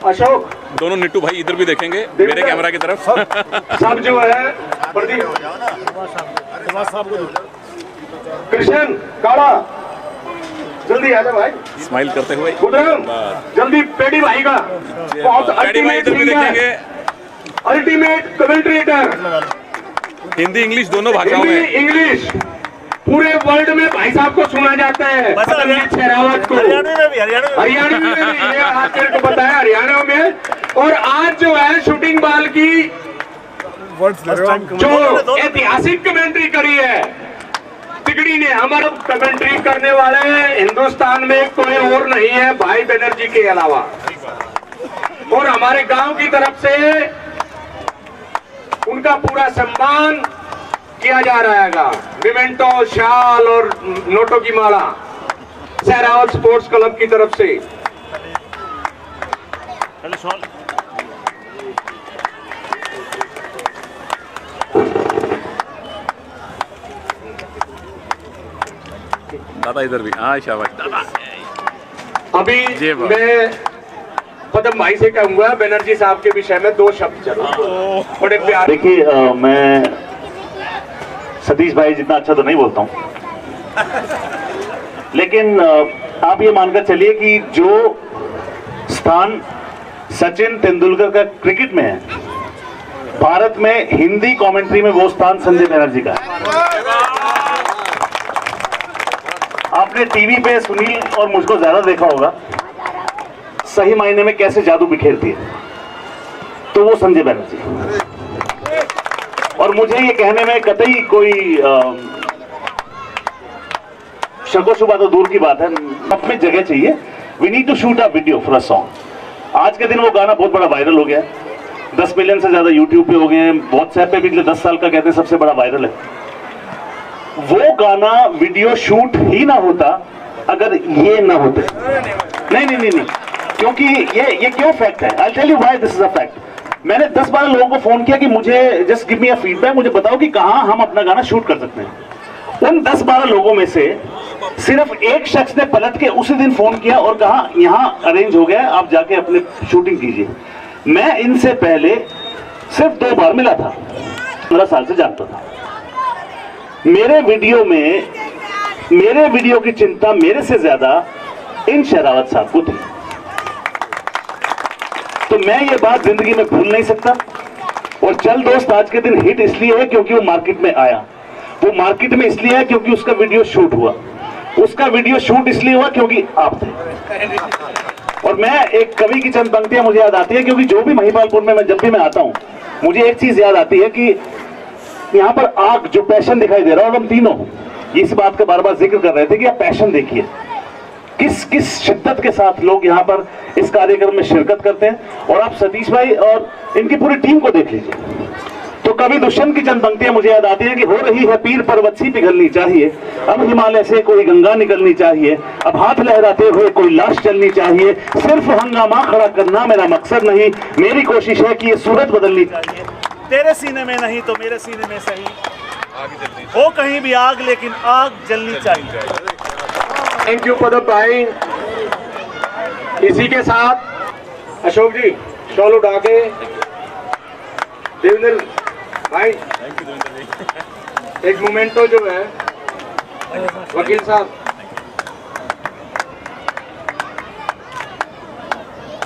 G: अशोक,
C: दोनों नीटू भाई इधर भी देखेंगे मेरे कैमरा की तरफ।
G: सब जो है प्रदीप, कृष्ण काड़ा, जल्दी आ जाओ भाई,
C: स्माइल करते हुए।
G: गुडराम जल्दी, पेडी भाई का बहुत
C: पैडी भाई इधर भी देखेंगे।
G: अल्टीमेट कमेंट्रेटर,
C: हिंदी इंग्लिश दोनों भाषाओं में।
G: इंग्लिश पूरे वर्ल्ड में भाई साहब को सुना जाता है, पदमजीत सहरावत को। हरियाणा में भी ये आज मेरे को पता है, हरियाणा में। और आज जो है शूटिंग बाल की जो ऐतिहासिक कमेंट्री करी है तिगड़ी ने, हमारा कमेंट्री करने वाले हिंदुस्तान में कोई और नहीं है भाई बनर्जी के अलावा। और हमारे गांव की तरफ से उनका पूरा सम्मान किया जा रहेगा। मिमेंटो, शाल और नोटों की माला सहरावत स्पोर्ट्स क्लब की तरफ से।
C: दादा इधर भी, हाँ शाबाश दादा।
G: अभी मैं पदम भाई से कहूंगा बनर्जी साहब के विषय में 2 शब्द जरूर। बड़े प्यारे।
D: देखिए मैं सतीश भाई जितना अच्छा तो नहीं बोलता हूँ, लेकिन आप ये मानकर चलिए कि जो स्थान सचिन तेंदुलकर का क्रिकेट में है, भारत में हिंदी कमेंट्री में वो स्थान संजय बनर्जी का है। आपने टीवी पे सुनील और मुझको ज्यादा देखा होगा, सही मायने में कैसे जादू बिखेरती है, तो वो संजय बनर्जी। और मुझे ये कहने में कतई कोई शको शुबा तो दूर की बात है, अपनी जगह चाहिए। We need to shoot a video for a song. आज के दिन वो गाना बहुत बड़ा वायरल हो गया है, 10 मिलियन से ज्यादा यूट्यूब पे हो गए हैं, व्हाट्सएप पे पिछले 10 साल का कहते हैं सबसे बड़ा वायरल है। वो गाना वीडियो शूट ही ना होता अगर ये ना होते। नहीं नहीं नहीं नहीं, क्योंकि ये क्यों फैक्ट है, I tell you why this is a fact. मैंने 10-12 लोगों को फोन किया कि मुझे just give me a feedback, मुझे बताओ कि कहां हम अपना गाना शूट कर सकते हैं। उन 10-12 लोगों में से सिर्फ एक शख्स ने पलट के उसी दिन फोन किया और कहा यहां अरेंज हो गया, आप जाके अपने शूटिंग कीजिए। मैं इनसे पहले सिर्फ 2 बार मिला था, 15 साल से जानता था। मेरे वीडियो की चिंता मेरे से ज्यादा इन शहरावत साहब को थी, तो मैं ये बात जिंदगी में भूल नहीं सकता। और चल दोस्त आज के दिन हिट इसलिए है क्योंकि वो मार्केट में आया, वो मार्केट में इसलिए है क्योंकि उसका वीडियो शूट हुआ, उसका वीडियो शूट इसलिए हुआ क्योंकि आप थे। और मैं एक कवि की चंद पंक्तियां मुझे याद आती है, क्योंकि जो भी महिपालपुर में जब भी मैं आता हूं मुझे एक चीज याद आती है कि यहाँ पर आग जो पैशन दिखाई दे रहा है, और हम तीनों इस बात का बार बार जिक्र कर रहे थे कि आप पैशन देखिए, किस शिद्दत के साथ लोग यहाँ पर इस कार्यक्रम में शिरकत करते हैं। और आप सतीश भाई और इनकी पूरी टीम को देख लीजिए, तो कवि दुष्यंत की चंद पंक्तियां मुझे याद आती है कि हो रही है पीर पर्वत सी पिघलनी चाहिए, अब हिमालय से कोई गंगा निकलनी चाहिए, अब हाथ लहराते हुए कोई लाश चलनी चाहिए, सिर्फ हंगामा खड़ा करना मेरा मकसद नहीं, मेरी कोशिश है कि ये सूरत बदलनी चाहिए।
A: तेरे सीने में नहीं तो मेरे सीने में सही, हो कहीं भी आग लेकिन आग जलनी चाहिए।
G: थैंक यू पदम भाई। इसी के साथ अशोक जी शॉल उठा के देवेंद्र भाई एक मोमेंटो जो है वकील साहब,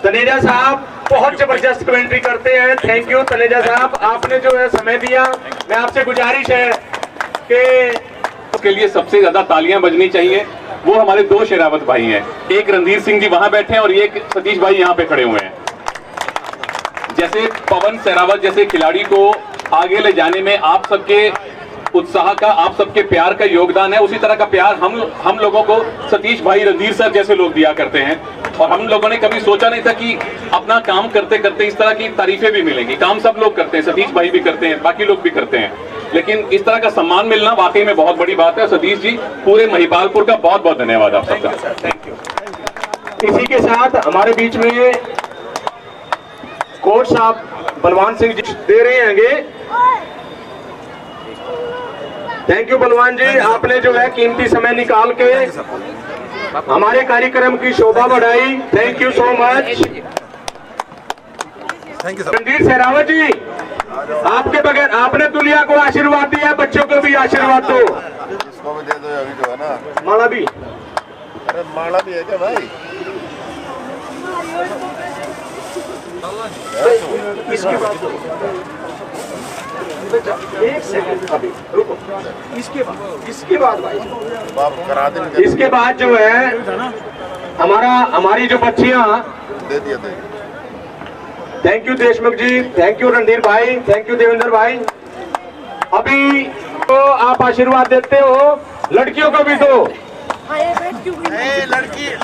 G: तनेजा साहब बहुत जबरदस्त कमेंट्री करते हैं। थैंक यू तनेजा साहब, आपने जो है समय दिया। मैं आपसे गुजारिश है कि
C: के लिए सबसे ज्यादा तालियां बजनी चाहिए, वो हमारे 2 शेरावत भाई हैं, एक रणधीर सिंह जी वहां बैठे हैं और एक सतीश भाई यहाँ पे खड़े हुए हैं। जैसे पवन सहरावत जैसे खिलाड़ी को आगे ले जाने में आप सबके उत्साह का, आप सबके प्यार का योगदान है, उसी तरह का प्यार हम लोगों को सतीश भाई, रणधीर सर जैसे लोग दिया करते हैं। और हम लोगों ने कभी सोचा नहीं था कि अपना काम करते करते इस तरह की तारीफें भी मिलेंगी। काम सब लोग करते हैं, सतीश भाई भी करते हैं, बाकी लोग भी करते हैं, लेकिन इस तरह का सम्मान मिलना वाकई में बहुत बड़ी बात है। सतीश जी, पूरे महिपालपुर का बहुत बहुत धन्यवाद आप सबका।
G: Thank you. इसी के साथ हमारे बीच में कोच साहब बलवान सिंह जी दे रहे हैंगे। थैंक यू बलवान जी, आपने जो है कीमती समय निकाल के हमारे कार्यक्रम की शोभा बढ़ाई। Thank you so much. Randhir Sehrawat ji, आपके बगैर आपने दुनिया को आशीर्वाद दिया, बच्चों को भी आशीर्वाद दो।
H: इसको भी दे दो अभी जो है ना,
G: माला भी।
H: अरे माला भी है क्या भाई?
G: इसके बाद एक सेकंड अभी रुको, इसके बाद भाई
H: बाप करा देंगे।
G: इसके बाद जो है हमारी जो बच्चियां
H: दे दिया दे।
G: Thank you Deshmukh ji, thank you Randhir भाई, थैंक यू देवेंद्र भाई। अभी तो आप आशीर्वाद देते हो, लड़कियों को भी दो।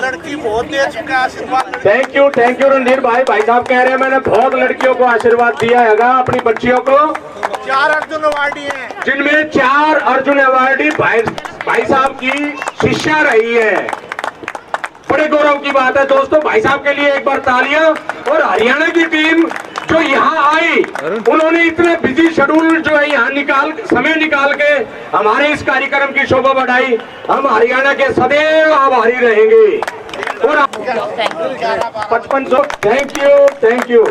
H: लड़की बहुत दे चुका है आशीर्वाद।
G: थैंक यू रणधीर भाई। भाई साहब कह रहे हैं मैंने बहुत लड़कियों को आशीर्वाद दिया हैगा अपनी बच्चियों को।
H: 4 अर्जुन अवार्डी हैं,
G: जिनमें 4 अर्जुन अवार्डी भाई साहब की शिष्या रही है। बड़े गौरव की बात है दोस्तों। भाई साहब के लिए एक बार तालियां। और हरियाणा की टीम जो यहाँ आई, उन्होंने इतने बिजी शेड्यूल जो है यहाँ समय निकाल के हमारे इस कार्यक्रम की शोभा बढ़ाई। हम हरियाणा के सदैव आभारी रहेंगे। और 5500 थैंक यू।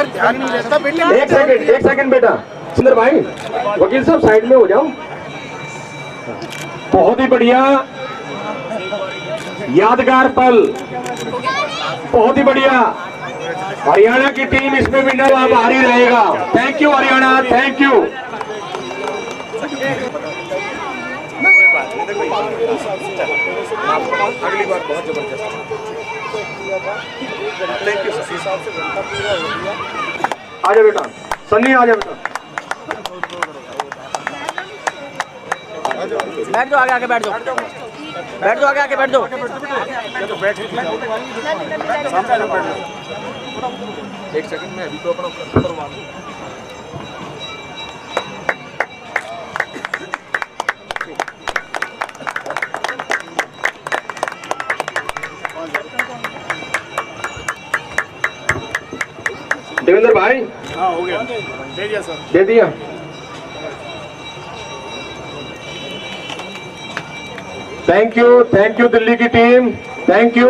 H: ध्यान नहीं रहता बेटा।
G: एक सेकंड बेटा। सुंदर भाई, वकील साहब साइड में हो जाओ। बहुत ही बढ़िया यादगार पल, बहुत ही बढ़िया। हरियाणा की टीम इसमें विनर आभारी रहेगा। Thank you Haryana, thank you.
H: अगली बार बहुत जबरदस्त। थैंक यू
G: आजा बेटा, सन्नी आजा बेटा।
A: बैठ जाओ, आगे बैठ जाओ, बैठ जाओ, आगे बैठ जाओ।
H: एक सेकंड में अभी तो अपना करवा दूं।
G: देवेंद्र भाई।
H: हाँ हो गया, दे दिया सर,
G: दे दिया। थैंक यू दिल्ली की टीम, थैंक यू।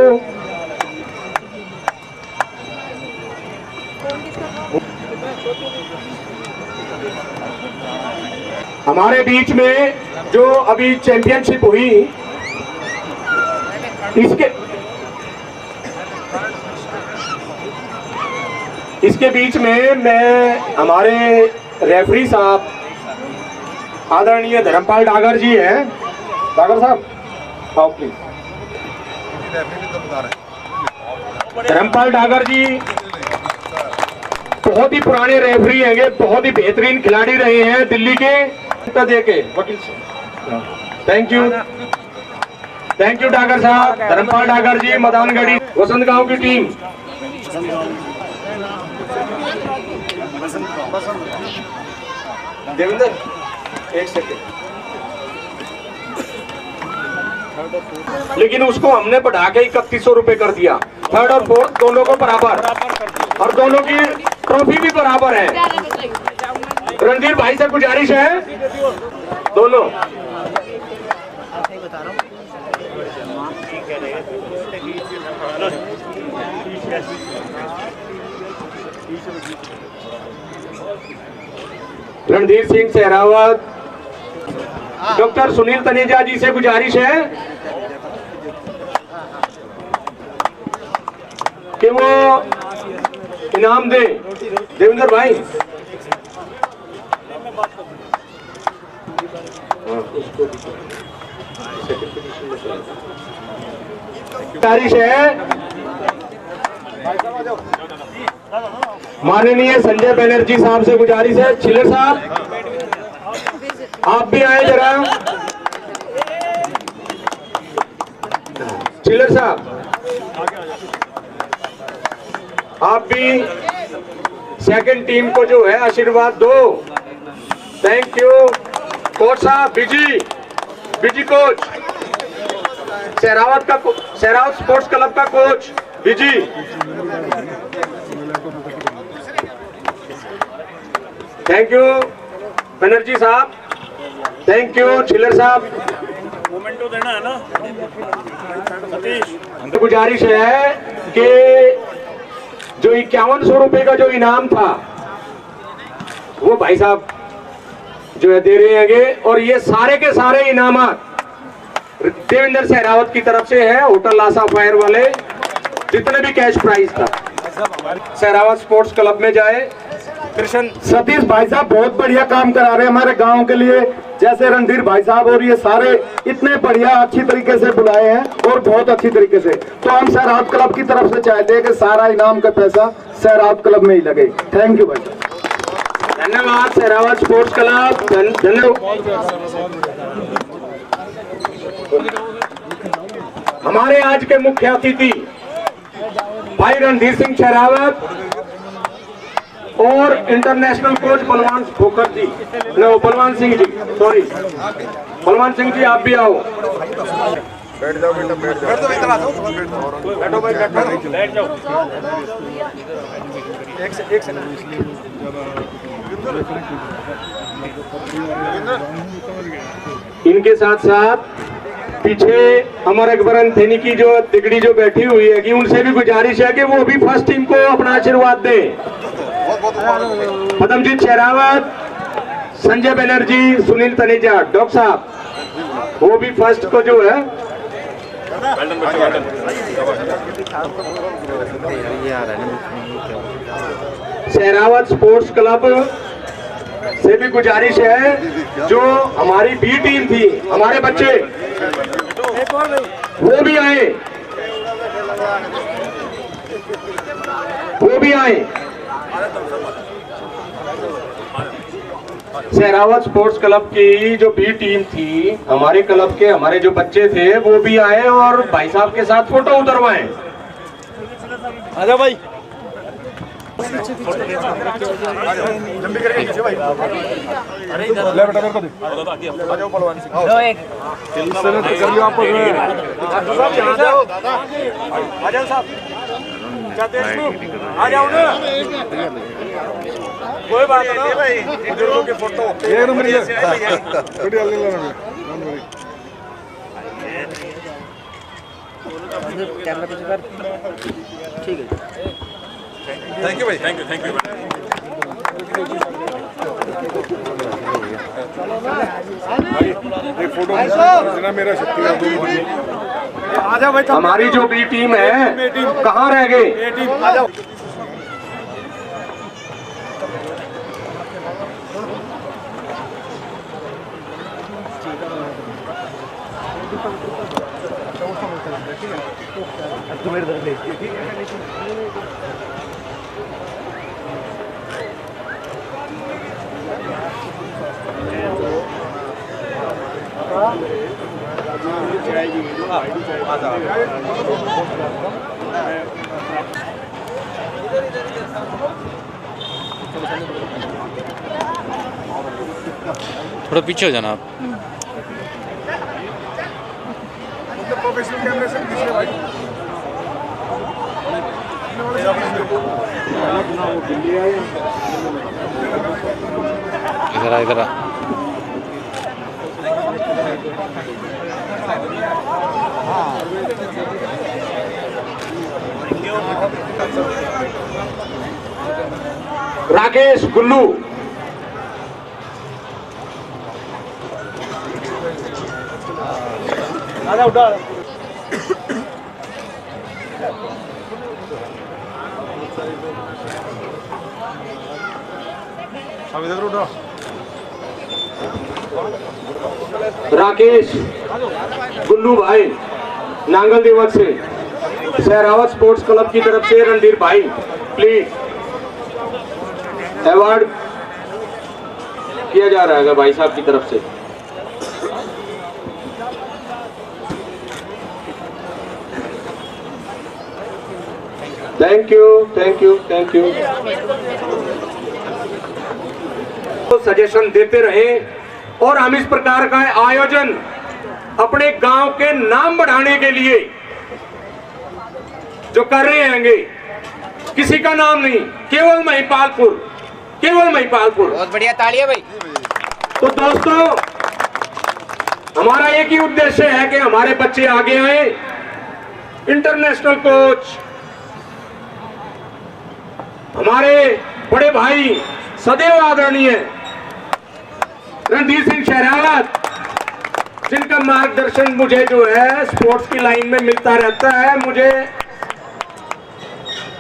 G: हमारे बीच में जो अभी चैंपियनशिप हुई, इसके बीच में मैं हमारे रेफरी साहब आदरणीय धर्मपाल डागर जी हैं। डागर साहब आओ प्लीज। धर्मपाल डागर जी बहुत ही पुराने रेफरी हैं, बहुत ही बेहतरीन खिलाड़ी रहे हैं दिल्ली के। देके वकील थैंक यू डागर साहब, धर्मपाल डागर जी, मदानगढ़ी वसंत गांव की टीम। देवेंद्र एक सेकेंड। लेकिन उसको हमने बढ़ा के 3100 रुपए कर दिया। थर्ड और फोर्थ दोनों को बराबर, और दोनों की ट्रॉफी भी बराबर है। रणधीर भाई से गुजारिश है दोनों। रणधीर सिंह सहरावत, डॉक्टर सुनील तनेजा जी से गुजारिश है कि वो इनाम दे। देवेंद्र भाई गुजारिश है माननीय संजय बनर्जी साहब से गुजारिश है। छिलर साहब आप भी आए जरा। छिलर साहब आप भी सेकंड टीम को जो है आशीर्वाद दो। थैंक यू कोच साहब, Biji coach, Sehrawat sports club का coach Biji. Thank you Banerjee साहब, थैंक यू छिलर साहब।
H: मोमेंटो देना है ना सतीश।
G: गुजारिश है कि जो 5100 रुपए का जो इनाम था वो भाई साहब जो है दे रहे हैं, और ये सारे के सारे इनामात देवेंद्र सहरावत की तरफ से है। होटल लासा फायर वाले जितने भी कैश प्राइज था सहरावत स्पोर्ट्स क्लब में जाए।
B: कृष्ण सतीश भाई साहब बहुत बढ़िया काम करा रहे हैं हमारे गांव के लिए, जैसे रणधीर भाई साहब और ये सारे इतने बढ़िया अच्छी तरीके से बुलाए हैं और बहुत अच्छी तरीके से। तो हम सहरावत क्लब की तरफ से चाहते हैं कि सारा इनाम का पैसा सहरावत क्लब में ही लगे। थैंक यू भाई साहब,
G: धन्यवाद सहरावत स्पोर्ट्स क्लब, धन्यवाद। हमारे आज के मुख्य अतिथि भाई रणधीर सिंह शेरावत और इंटरनेशनल कोच बलवान खोखर जी, नो बलवान सिंह जी, सॉरी बलवान सिंह जी, आप भी आओ।
H: बैठ जाओ बेटा, बैठ जाओ, इधर आ जाओ, बैठो भाई, बैठ जाओ। एक सेकंड।
G: इनके साथ साथ पीछे अमर अकबर थेनी की जो तिगड़ी जो बैठी हुई है कि उनसे भी गुजारिश है कि वो भी फर्स्ट टीम को अपना आशीर्वाद दें। पदमजीत शेरावत, संजय बनर्जी, सुनील तनेजा, डॉक्टर साहब वो भी फर्स्ट को जो है शेरावत स्पोर्ट्स क्लब से भी गुजारिश है, जो हमारी बी टीम थी, हमारे बच्चे वो भी आए, वो भी आए। शेरावत स्पोर्ट्स क्लब की जो बी टीम थी, हमारे क्लब के हमारे जो बच्चे थे वो भी आए और भाई साहब के साथ फोटो उतरवाएं।
A: आजा भाई,
H: लंबी करके नीचे भाई। ले बेटा, मेरे को दे। आ जाओ पहलवान सिंह।
A: लो एक
H: इसने तो कर लिया आपको। आ जाओ दादा, आ जाओ साहब, चाहते हैं आ जाओ ना, कोई बात नहीं भाई, बुजुर्गों के फोटो एक नंबर ले वीडियो ले लेना।
A: कैमरा पीछे कर, ठीक है।
H: थैंक यू भाई, थैंक यू, थैंक यू। एक फोटो ना मेरा शक्ति। आ जाओ भाई,
G: हमारी जो बी टीम है कहाँ रह गए?
H: ए टीम आ जाओ।
E: थोड़ा पीछे हो जाना आप।
H: प्रोफेशनल कैमरे से पीछे भाई।
E: इधर आ, इधर आ।
G: राकेश गुल्लू,
A: आजा उठा।
H: अब इधर उठो।
G: राकेश गुल्लू भाई नांगल दिवस से शेरावत स्पोर्ट्स क्लब की तरफ से रणधीर भाई प्लीज अवार्ड किया जा रहा है भाई साहब की तरफ से। Thank you, thank you, thank you. तो सजेशन देते रहे और हम इस प्रकार का आयोजन अपने गांव के नाम बढ़ाने के लिए जो कर रहे हैंगे, किसी का नाम नहीं, केवल महिपालपुर, केवल महिपालपुर।
E: बहुत बढ़िया, तालियां भाई।
G: तो दोस्तों, हमारा एक ही उद्देश्य है कि हमारे बच्चे आगे आए, इंटरनेशनल कोच हमारे बड़े भाई सदैव आदरणीय रणधीर सिंह शेरावत, जिनका मार्गदर्शन मुझे जो है स्पोर्ट्स की लाइन में मिलता रहता है।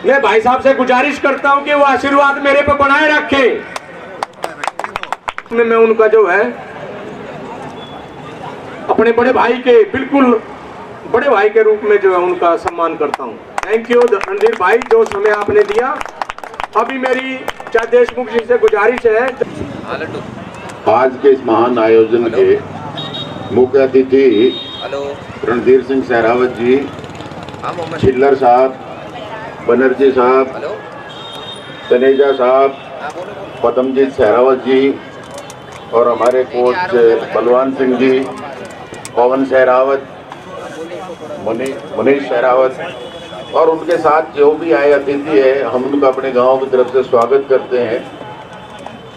G: मैं भाई साहब से गुजारिश करता हूं कि वो आशीर्वाद मेरे पे बनाए रखे। मैं उनका जो है अपने बड़े भाई के, बिल्कुल बड़े भाई के रूप में जो है उनका सम्मान करता हूं। थैंक यू रणधीर भाई, जो समय आपने दिया। अभी मेरी चाहे देशमुख जी से गुजारिश है,
F: आज के इस महान आयोजन के मुख्य अतिथि
E: हेलो।
F: रणधीर सिंह सहरावत जी,
E: हाँ मोहम्मद।
F: छिल्लर साहब, बनर्जी साहब,
E: हेलो।
F: तनेजा साहब,
E: हाँ बोलो।
F: पदमजीत सहरावत जी और हमारे कोच बलवान सिंह जी, पवन सहरावत, मुनीश सहरावत और उनके साथ जो भी आए अतिथि है, हम उनका अपने गांव की तरफ से स्वागत करते हैं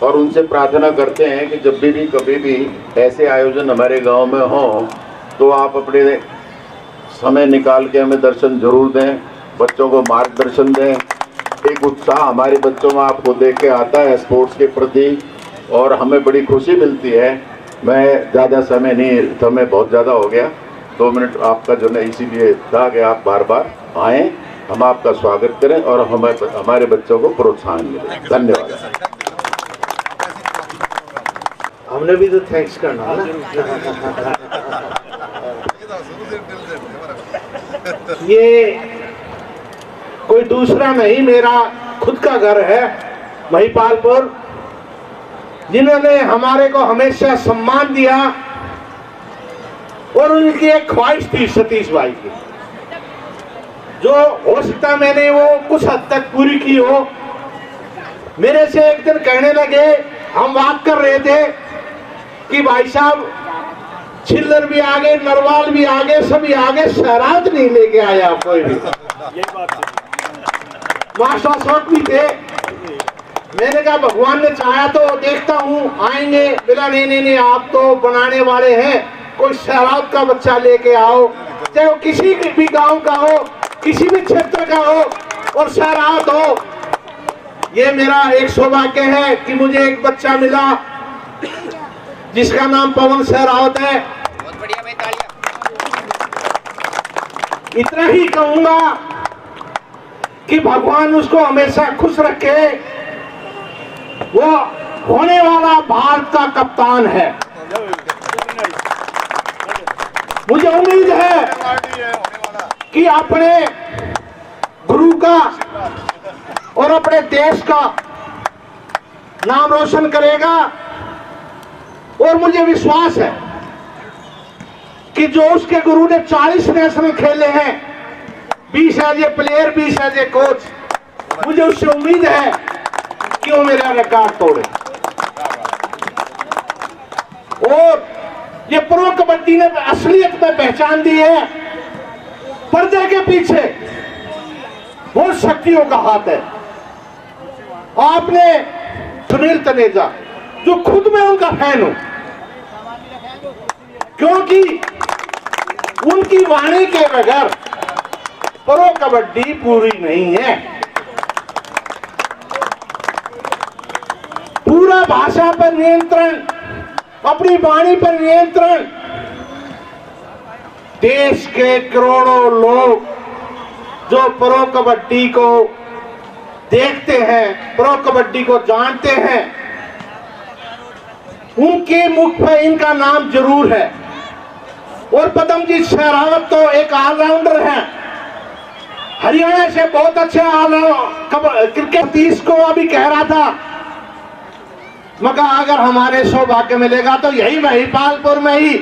F: और उनसे प्रार्थना करते हैं कि जब भी कभी भी ऐसे आयोजन हमारे गांव में हो तो आप अपने समय निकाल के हमें दर्शन जरूर दें, बच्चों को मार्गदर्शन दें। एक उत्साह हमारे बच्चों में आपको देख के आता है स्पोर्ट्स के प्रति और हमें बड़ी खुशी मिलती है। मैं ज़्यादा समय नहीं, समय बहुत ज़्यादा हो गया, 2 मिनट आपका जो है इसीलिए था कि आप बार बार आएँ, हम आपका स्वागत करें और हमारे बच्चों को प्रोत्साहन मिले। धन्यवाद।
A: हमने भी तो थैंक्स करना है ना। ये कोई दूसरा नहीं, मेरा खुद का घर है महिपालपुर, जिन्होंने हमारे को हमेशा सम्मान दिया और उनकी एक ख्वाहिश थी सतीश भाई की, जो हो सकता मैंने वो कुछ हद तक पूरी की हो। मेरे से एक दिन कहने लगे, हम बात कर रहे थे कि भाई साहब छिल्लर भी आगे, नरवाल भी आगे, सभी आगे, सहरावत नहीं लेके आया कोई भी। मास्टर शौक भी थे। मैंने कहा भगवान ने चाहा तो देखता हूँ आएंगे। बोला नहीं, आप तो बनाने वाले हैं, कोई सहरावत का बच्चा लेके आओ, चाहे वो किसी भी गांव का हो, किसी भी क्षेत्र का हो और सहरावत हो। ये मेरा एक सौभाग्य है कि मुझे एक बच्चा मिला जिसका नाम पवन सहरावत है।
E: बहुत बढ़िया भाई, तालियां।
A: इतना ही कहूंगा कि भगवान उसको हमेशा खुश रखे। वो होने वाला भारत का कप्तान है। मुझे उम्मीद है कि अपने गुरु का और अपने देश का नाम रोशन करेगा और मुझे विश्वास है कि जो उसके गुरु ने 40 नेशनल खेले हैं, 20 as a player, 20 as a coach, मुझे उससे उम्मीद है कि वो मेरा रिकॉर्ड तोड़े। और ये प्रो कबड्डी ने असलियत में पहचान दी है। पर्दे के पीछे बहुत शक्तियों का हाथ है। आपने सुनील तनेजा, जो खुद मैं उनका फैन हूं, क्योंकि उनकी वाणी के बगैर प्रो कबड्डी पूरी नहीं है। पूरा भाषा पर नियंत्रण, अपनी वाणी पर नियंत्रण। देश के करोड़ों लोग जो प्रो कबड्डी को देखते हैं, प्रो कबड्डी को जानते हैं, उनके मुख पर इनका नाम जरूर है। और पदमजीत सहरावत तो एक ऑलराउंडर हैं, हरियाणा से बहुत अच्छे क्रिकेट। 30 को अभी कह रहा था, मगर अगर हमारे सौभाग्य मिलेगा तो यही महिपालपुर में ही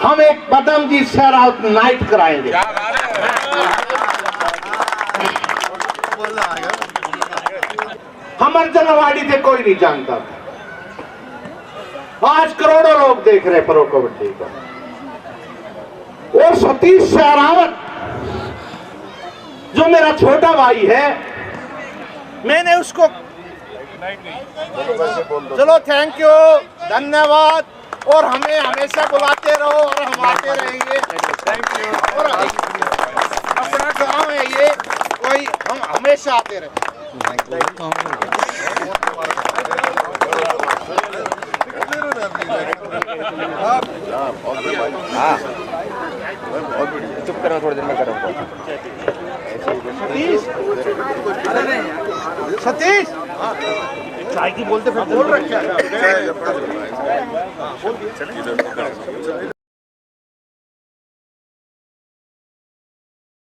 A: हम एक पदमजीत सहरावत नाइट कराएंगे। हम अर्जुन अवार्डी थे, कोई नहीं जानता। आज करोड़ों लोग देख रहे प्रो कबड्डी को। और सतीश सहरावत जो मेरा छोटा भाई है, मैंने उसको चलो थैंक यू, धन्यवाद, और हमें हमेशा बुलाते रहो और हम आते रहेंगे। Thank you. और अपना गांव है ये, कोई हम हमेशा आते रहे।
E: चुप करो, थोड़ी देर में करूँगा।
A: सतीश चाय की बोलते फिर बोल रखे